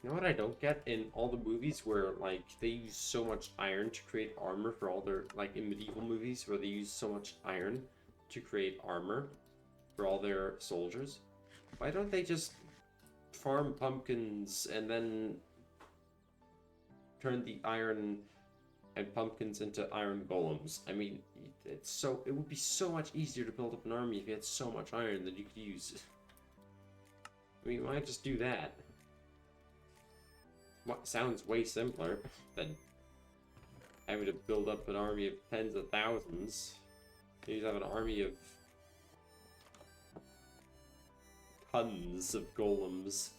You know what I don't get in all the movies where like they use so much iron to create armor for all their, like in medieval movies where they use so much iron to create armor for all their soldiers? Why don't they just farm pumpkins and then turn the iron and pumpkins into iron golems. I mean, it would be so much easier to build up an army if you had so much iron that you could use. I mean, why not just do that? What sounds way simpler than having to build up an army of tens of thousands. You have an army of tons of golems.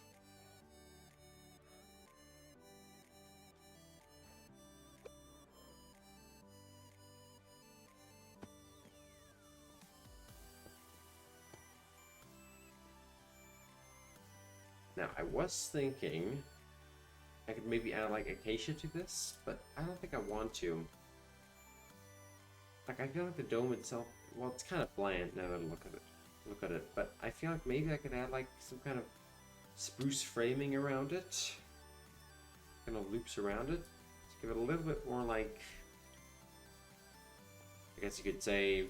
Now, I was thinking I could maybe add like acacia to this, but I don't think I want to. Like, I feel like the dome itself, well, it's kind of bland now that I look at it, but I feel like maybe I could add like some kind of spruce framing around it. Kind of loops around it. Just give it a little bit more like, I guess you could say,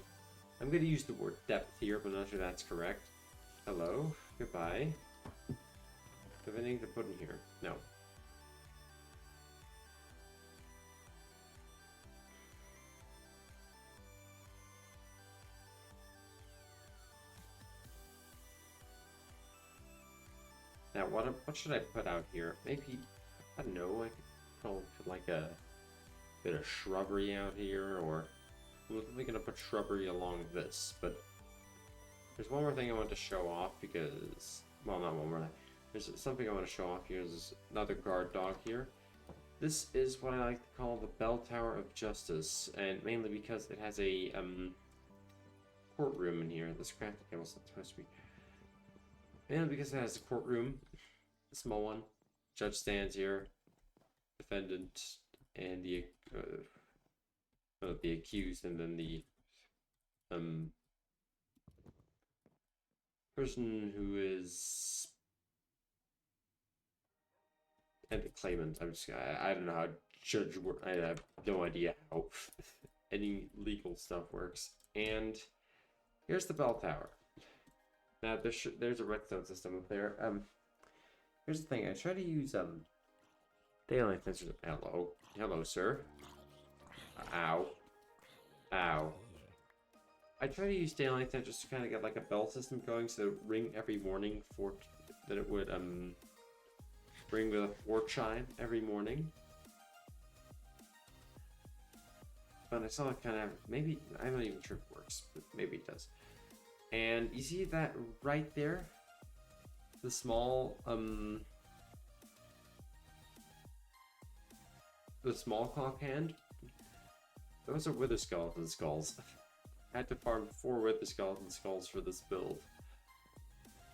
I'm going to use the word depth here, but I'm not sure that's correct. Hello, goodbye. Do I have anything to put in here? No. Now, what should I put out here? Maybe, I don't know, I could probably put like a bit of shrubbery out here, or I'm literally going to put shrubbery along this, but there's one more thing I want to show off because, well, not one more thing. There's something I want to show off here. There's another guard dog here. This is what I like to call the Bell Tower of Justice, and mainly because it has a courtroom in here. This crafting table's not supposed to be. Mainly because it has a courtroom, a small one. Judge stands here, defendant, and the accused, and then the person who is, and the claimant. I don't know how judge work. I have no idea how any legal stuff works. And here's the bell tower. Now there's a redstone system up there. Here's the thing. I try to use daylight sensors. Hello, sir. Ow, ow. I try to use daylight sensors to kind of get like a bell system going, so it would ring every morning for that it would ring with a 4 chime every morning. But I saw it kind of maybe I'm not even sure if it works, but maybe it does. And you see that right there? The small clock hand? Those are wither skeleton skulls. I had to farm 4 wither skeleton skulls for this build.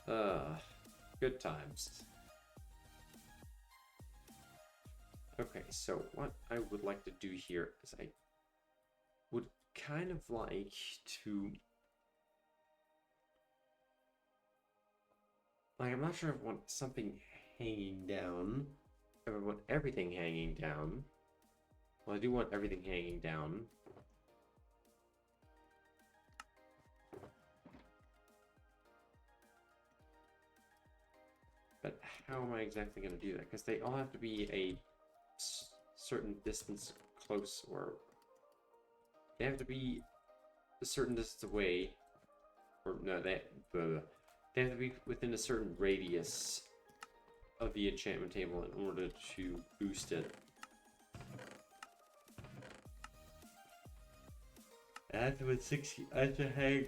Good times. Okay, so what I would like to do here is I would kind of like to, like, I'm not sure if I want something hanging down, if I want everything hanging down. Well, I do want everything hanging down. But how am I exactly going to do that? Because they all have to be a certain distance close, or they have to be a certain distance away, or no, they have to be within a certain radius of the enchantment table in order to boost it. I have to hang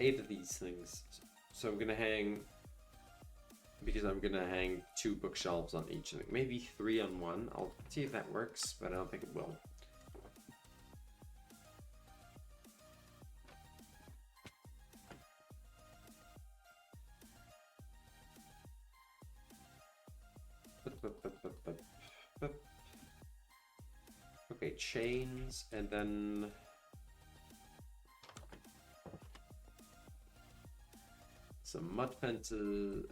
8 of these things. So I'm gonna hang, because I'm gonna hang 2 bookshelves on each of them. Maybe 3 on one. I'll see if that works, but I don't think it will. Okay, chains, and then some mud fences.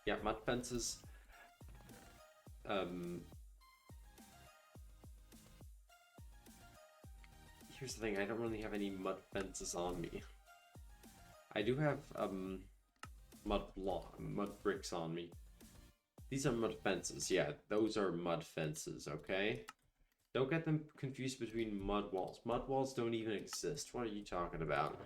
Yeah, mud fences. Here's the thing, I don't really have any mud fences on me. I do have mud bricks on me, These are mud fences. Yeah, those are mud fences, okay? Don't get them confused between mud walls. Mud walls don't even exist. What are you talking about?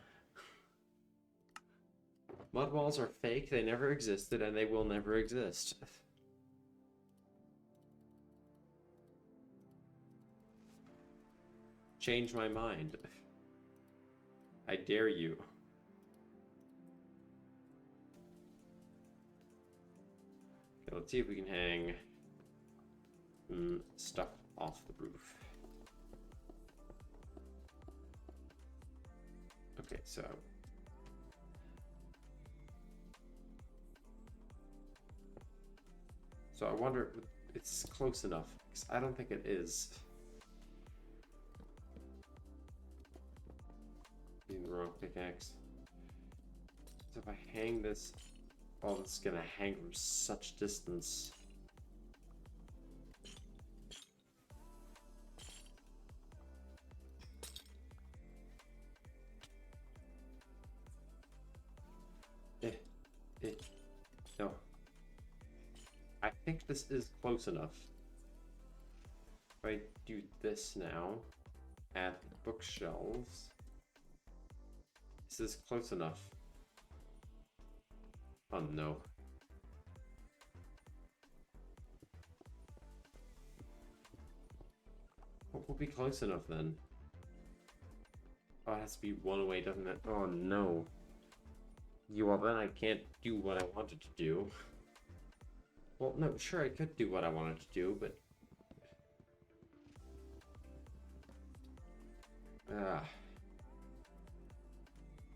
Mud walls are fake, they never existed, and they will never exist. Change my mind. I dare you. Okay, let's see if we can hang stuff off the roof. Okay, so I wonder if it's close enough, because I don't think it is. Using the wrong pickaxe. So if I hang this, oh, it's gonna hang from such distance. No. I think this is close enough. If I do this now, add bookshelves, this is close enough. Oh no. What will be close enough then? Oh, it has to be one away, doesn't it? Oh no. Well, then I can't do what I wanted to do. Well, no, sure, I could do what I wanted to do, but...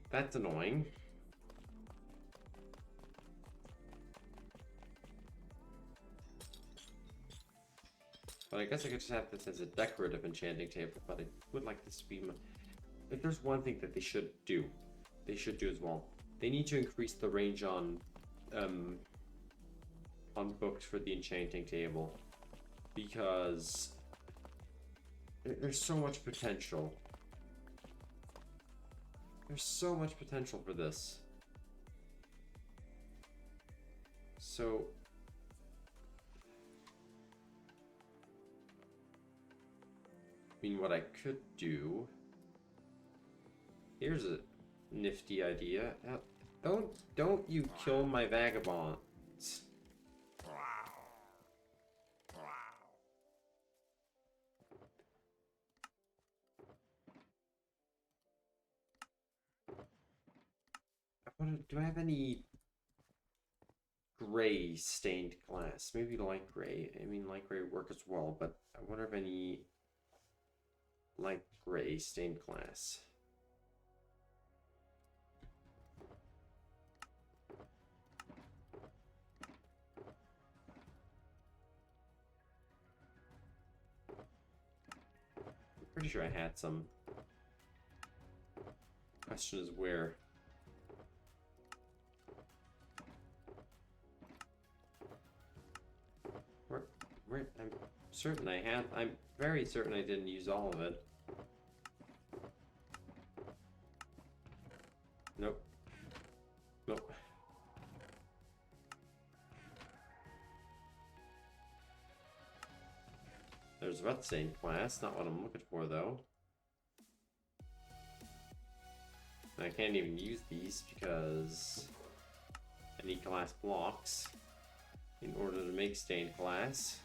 that's annoying. But I guess I could just have this as a decorative enchanting table, but I would like this to be... If there's one thing that they should do as well. They need to increase the range on books for the enchanting table, because there's so much potential. There's so much potential for this. So I mean, what I could do, here's a nifty idea. Don't you kill my vagabonds. Do I have any gray stained glass? Maybe light gray. I mean, light gray would work as well, but I wonder if any light gray stained glass. I'm pretty sure I had some. Question is where. I'm very certain I didn't use all of it. Nope. Nope. There's red stained glass, not what I'm looking for though. I can't even use these because I need glass blocks in order to make stained glass.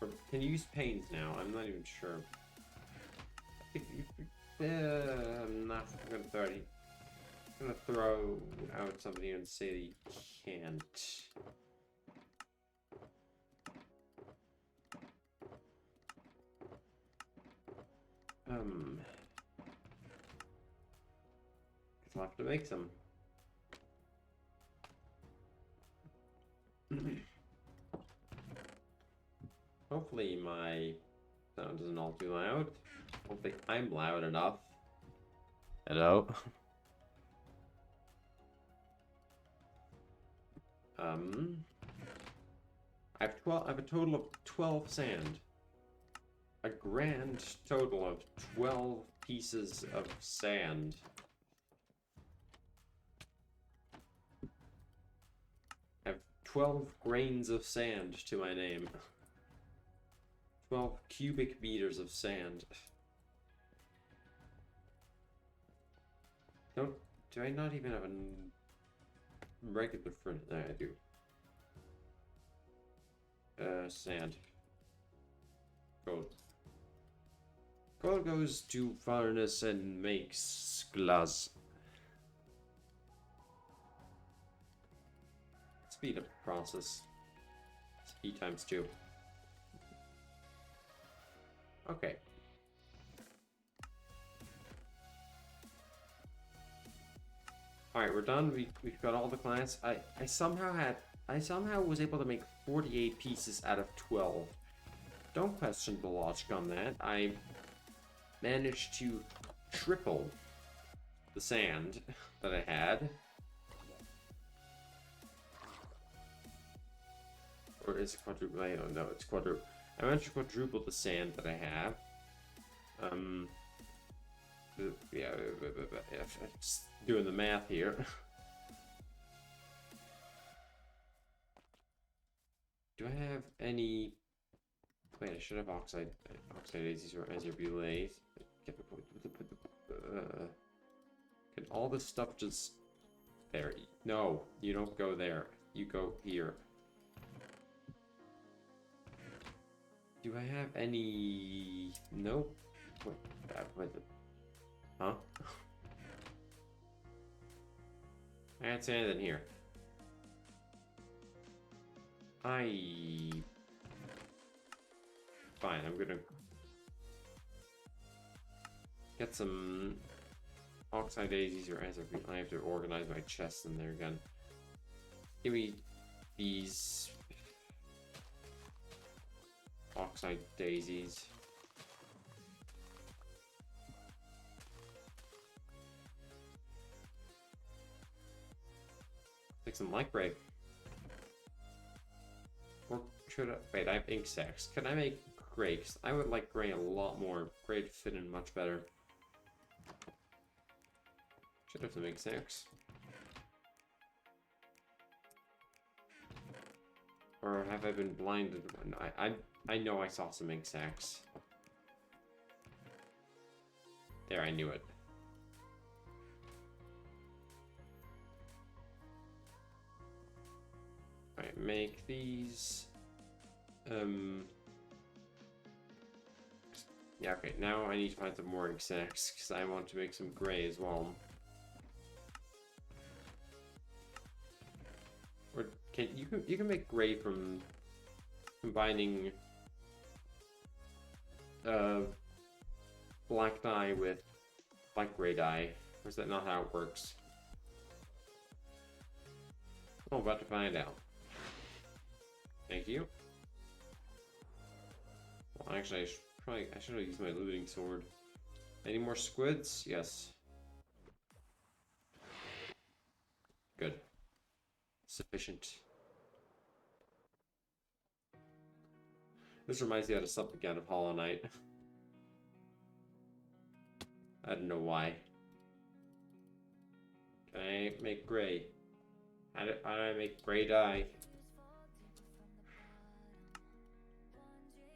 Or can you use panes now? I'm not even sure. I'm not gonna throw out somebody and say that you can't. I'll have to make some. Hopefully my sound isn't all too loud. Hopefully I'm loud enough. Hello? I have a total of 12 sand. A grand total of 12 pieces of sand. I have 12 grains of sand to my name. 12 cubic meters of sand. Do I not even have a regular furnace? There, I do. Sand. Gold. Gold goes to furnace and makes glass. Speed up the process. Speed times 2. Okay. Alright, we're done. We've got all the clients. I somehow was able to make 48 pieces out of 12. Don't question the logic on that. I managed to triple the sand that I had. Or is it quadruple? I don't know. It's quadruple. I managed to quadruple the sand that I have. Yeah, just doing the math here. Do I have any? Wait, I should have oxide daisies or azure bulays. Can all this stuff just there? No, you don't go there. You go here. Do I have any? Nope. What the? Huh? I had sand in here. Fine, I'm gonna get some oxide daisies or azure. I have to organize my chest in there again. Give me these oxide daisies. Take some light gray. Or should I? Wait, I have ink sacs. Can I make gray? 'Cause I would like gray a lot more. Gray would fit in much better. Should have some ink sacs. Or have I been blinded? I know I saw some ink sacs. There, I knew it. Alright, make these. Yeah, okay, now I need to find some more ink sacs, because I want to make some gray as well. Or you can make gray from combining black dye with light gray dye. Or is that not how it works? Oh, I'm about to find out. Thank you. Well, actually, I should have used my looting sword. Any more squids? Yes. Good. Sufficient. This reminds me of something out of Hollow Knight. I don't know why. Can I make gray? How do I make gray dye?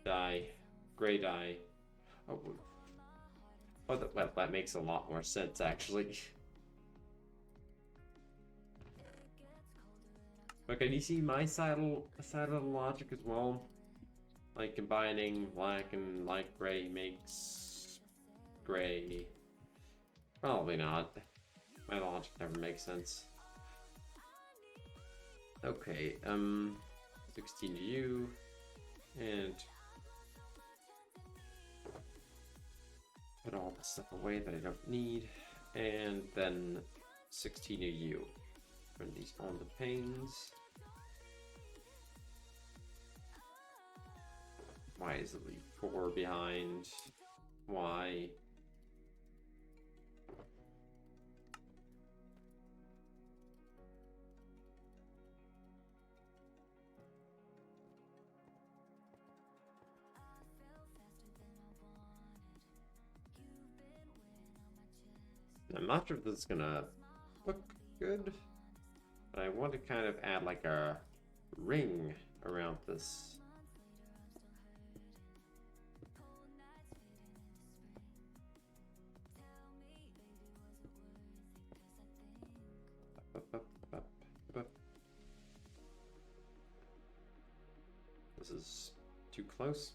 Dye. Gray dye. Oh, well, that makes a lot more sense, actually. But can you see my side of the logic as well? Like combining black and light gray makes gray. Probably not. My logic never makes sense. Okay, 16 to you, and put all the stuff away that I don't need, and then 16 to you. Turn these on the panes. Why is it leave 4 behind? Why? I'm not sure if this is gonna look good, but I want to kind of add like a ring around this. This is too close.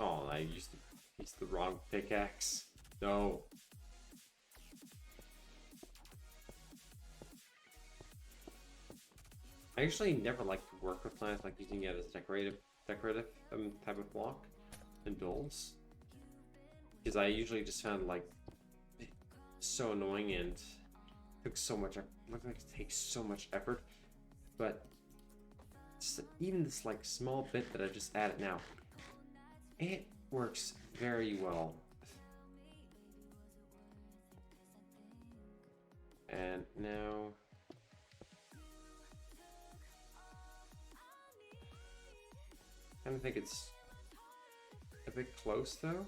Oh, I used the wrong pickaxe. No. I actually never liked to work with plants, like using it as decorative type of block in builds, because I usually just found like so annoying and took so much. Looked like it takes so much effort, but even this like small bit that I just added now, it works very well. And now I kind of think it's a bit close though.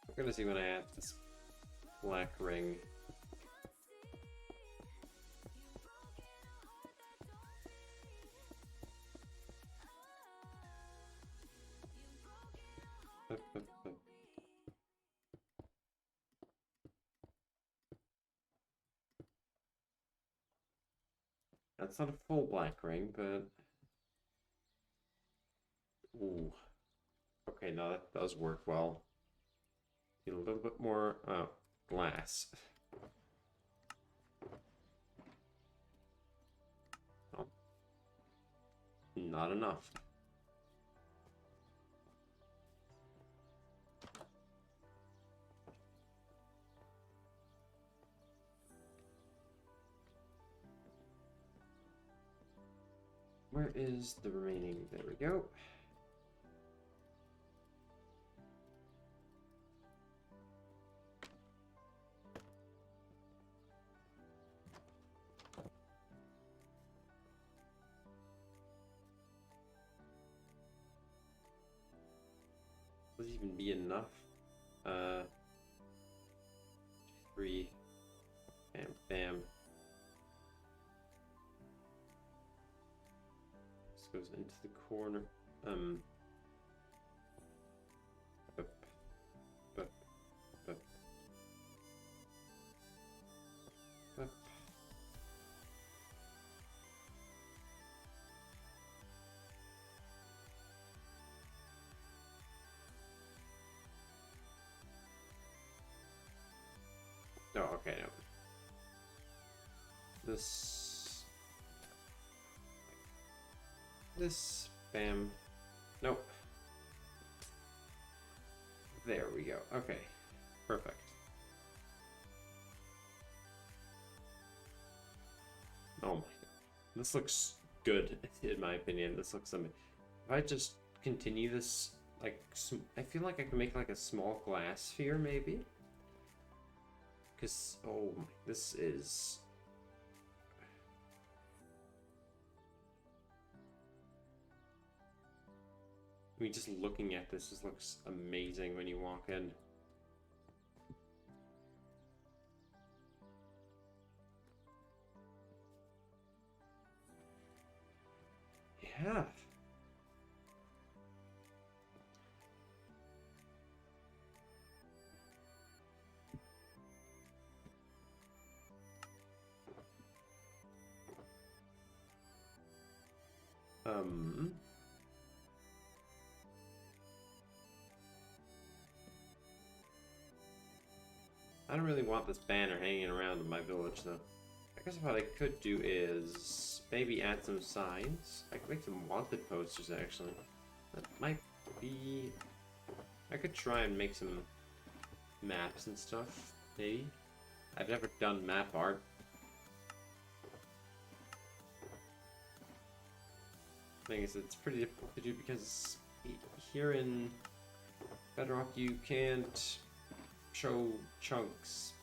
We're gonna see when I add this black ring. That's not a full black ring, but ooh, okay, no, that does work well. Need a little bit more glass. Oh, not enough. Where is the remaining? There we go. Will this even be enough? 3. Bam, bam. This goes into the corner. Up, up, up, up. Oh, okay, no. This, bam. Nope. There we go. Okay, perfect. Oh my god. This looks good, in my opinion. This looks amazing. If I just continue this, like, I feel like I can make like a small glass sphere, maybe? Because, oh my, this is... I mean, just looking at this looks amazing when you walk in. Yeah. I don't really want this banner hanging around in my village, though. I guess what I could do is maybe add some signs. I could make some wanted posters, actually. That might be I could try and make some maps and stuff, maybe. I've never done map art. Thing is, it's pretty difficult to do because here in Bedrock you can't show chunks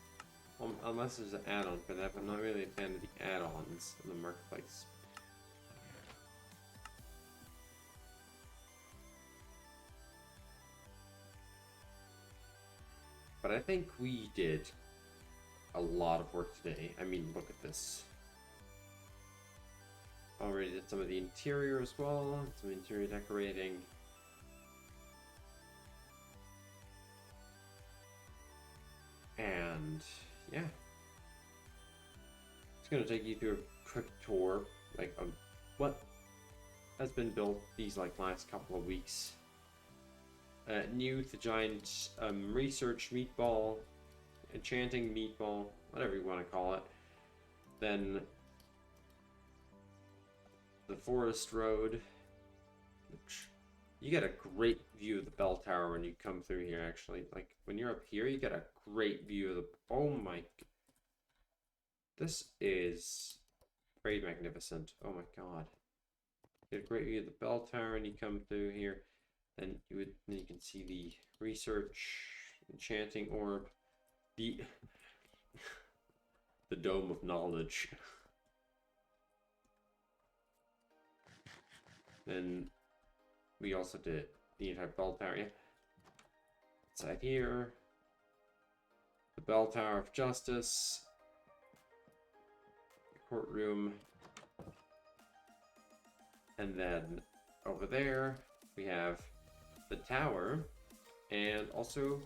unless there's an add-on for that, but I'm not really a fan of the add-ons in the marketplace. But I think we did a lot of work today. I mean, look at this. Already did some of the interior as well, some interior decorating. And yeah, it's gonna take you through a quick tour, like of what has been built these last couple of weeks. New the giant research meatball, enchanting meatball, whatever you want to call it. Then the forest road, which you get a great view of the bell tower when you come through here. Actually, like when you're up here, you get a great view of the. Oh my! This is very magnificent. Oh my god! You get a great view of the bell tower when you come through here. Then you can see the research enchanting orb, the the dome of knowledge. Then we also did the entire bell tower. Yeah. Inside here, the bell tower of justice, the courtroom, and then over there we have the tower, and also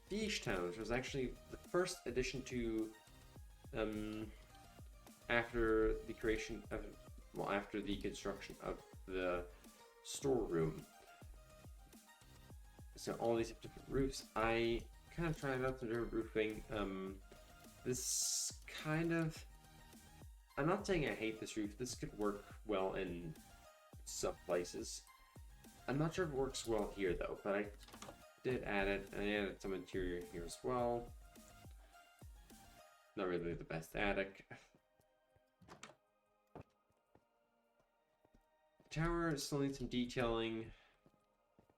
Beach Town, which was actually the first addition to after the creation of, well, after the construction of the storeroom. So all these different roofs, I kind of tried out some different roofing. This kind of, I'm not saying I hate this roof. This could work well in some places. I'm not sure if it works well here though, but I did add it, and I added some interior here as well. Not really the best attic. The tower still needs some detailing.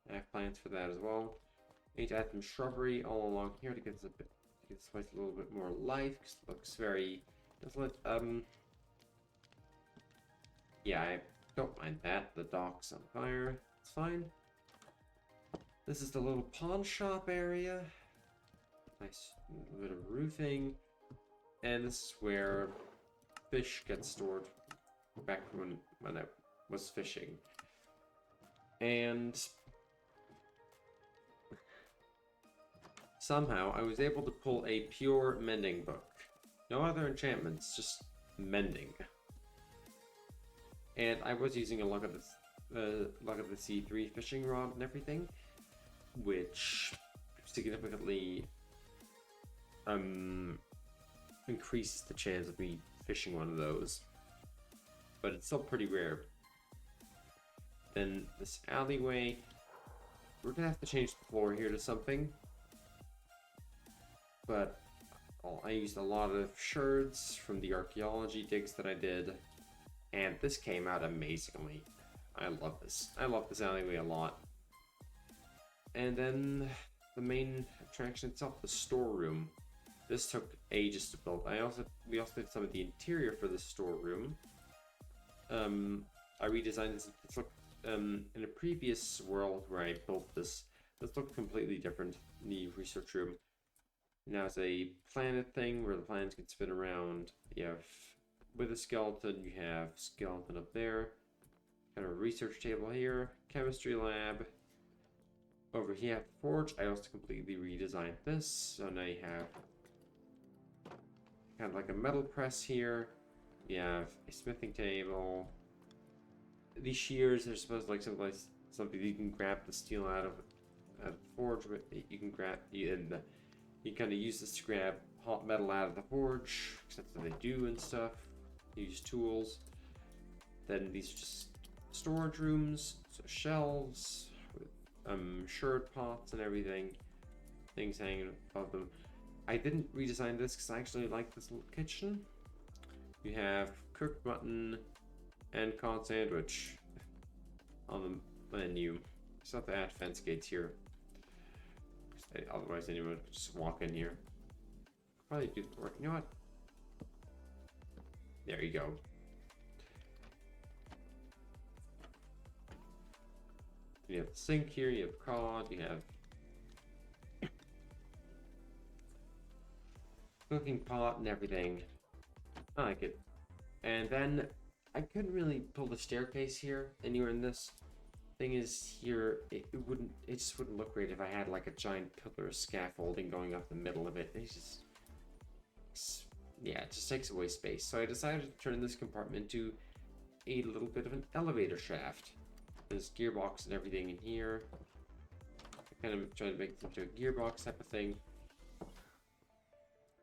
I have plans for that as well. I need to add some shrubbery all along here to get this place a little bit more life, because it looks very desolate. Yeah, I don't mind that. The dock's on fire. It's fine. This is the little pawn shop area. Nice bit of roofing. And this is where fish get stored back from when I was fishing. And somehow I was able to pull a pure mending book. No other enchantments, just mending. And I was using a Luck of the C3 fishing rod and everything, which significantly increases the chance of me fishing one of those. But it's still pretty rare. Then this alleyway, we're gonna have to change the floor here to something. But I used a lot of sherds from the archaeology digs that I did, and this came out amazingly. I love this. I love this alleyway a lot. And then the main attraction itself, the storeroom. This took ages to build. We also did some of the interior for the storeroom. I redesigned this. It's looked, in a previous world where I built this looked completely different. The research room. Now it's a planet thing where the planets can spin around. You have, with a skeleton, you have skeleton up there. Kind of a research table here. Chemistry lab. Over here, the forge. I also completely redesigned this. So now you have kind of like a metal press here. You have a smithing table. These shears are supposed to like something you can grab the steel out of the forge. You can grab you kind of use this to grab hot metal out of the forge, because that's what they do and stuff. You use tools. Then these are just storage rooms, so shelves with shirt pots and everything, things hanging above them. I didn't redesign this because I actually like this little kitchen. You have cooked mutton and cod sandwich on the menu. Just have to add fence gates here. Otherwise, anyone could just walk in here. Probably do the work. You know what? There you go. You have the sink here, you have cod, you have cooking pot and everything. I like it. And then I couldn't really pull the staircase here anywhere in this. Thing is here, it just wouldn't look great if I had like a giant pillar of scaffolding going up the middle of it. It's just, yeah, it just takes away space. So I decided to turn this compartment into a little bit of an elevator shaft. There's gearbox and everything in here. I kind of trying to make it into a gearbox type of thing.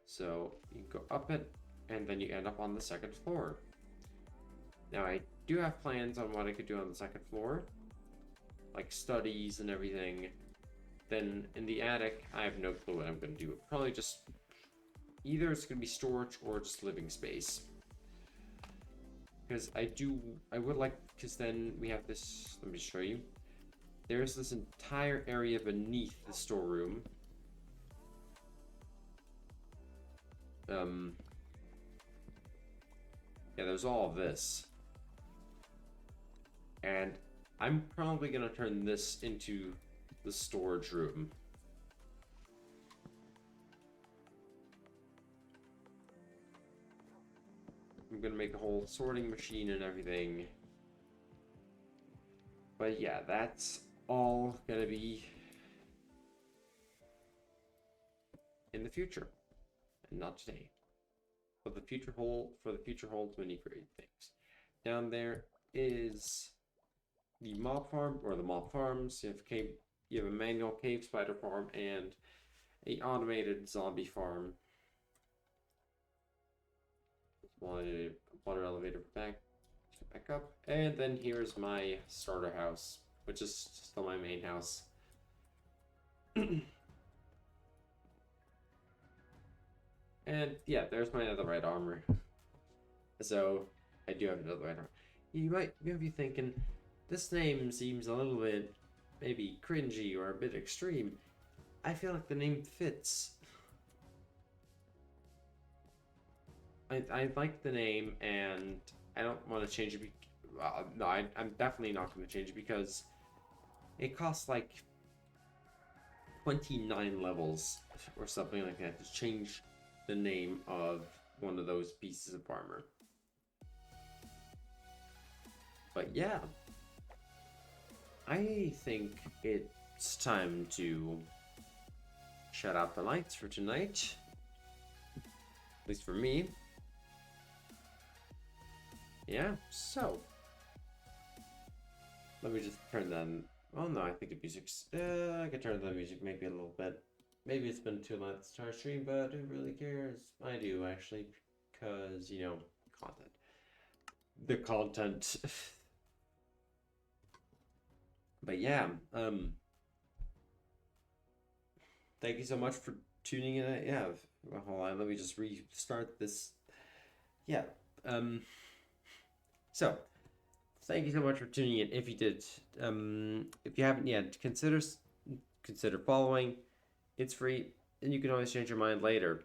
So you go up it, and then you end up on the second floor. Now I do have plans on what I could do on the second floor, like studies and everything. Then in the attic, I have no clue what I'm going to do. Probably just either it's going to be storage or just living space. Because I would like, because then we have this, let me show you. There's this entire area beneath the storeroom. Yeah, there's all of this. And I'm probably going to turn this into the storage room. I'm going to make a whole sorting machine and everything. But yeah, that's all going to be in the future. And not today. For the future holds many great things. Down there is the mob farm, or the mob farms. You have a manual cave spider farm and a automated zombie farm. Water elevator back up, and then here's my starter house, which is still my main house. And yeah, there's my netherite armor. So I do have netherite armor. You might be thinking, this name seems a little bit maybe cringy or a bit extreme. I feel like the name fits. I like the name, and I don't want to change it. No, I'm definitely not going to change it because it costs like 29 levels or something like that to change the name of one of those pieces of armor. But yeah, I think it's time to shut out the lights for tonight. At least for me. Yeah, so let me just turn them. Oh no, I think the music's. I could turn the music maybe a little bit. Maybe it's been 2 months to our stream, but who really cares? I do actually, because you know, content. The content. But yeah, thank you so much for tuning in. Yeah, well, hold on, let me just restart this. Yeah, so thank you so much for tuning in. If you did, if you haven't yet, consider following. It's free, and you can always change your mind later.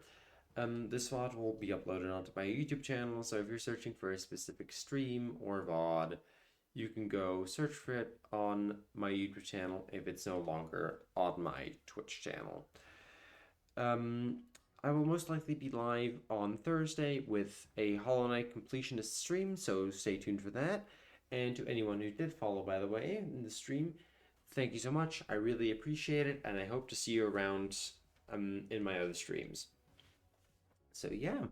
This VOD will be uploaded onto my YouTube channel, so if you're searching for a specific stream or VOD, you can go search for it on my YouTube channel if it's no longer on my Twitch channel. I will most likely be live on Thursday with a Hollow Knight completionist stream, so stay tuned for that. And to anyone who did follow, by the way, in the stream, thank you so much. I really appreciate it, and I hope to see you around in my other streams. So yeah,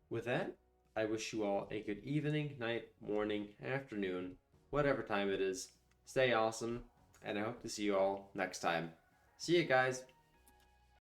with that, I wish you all a good evening, night, morning, afternoon, whatever time it is. Stay awesome, and I hope to see you all next time. See you guys.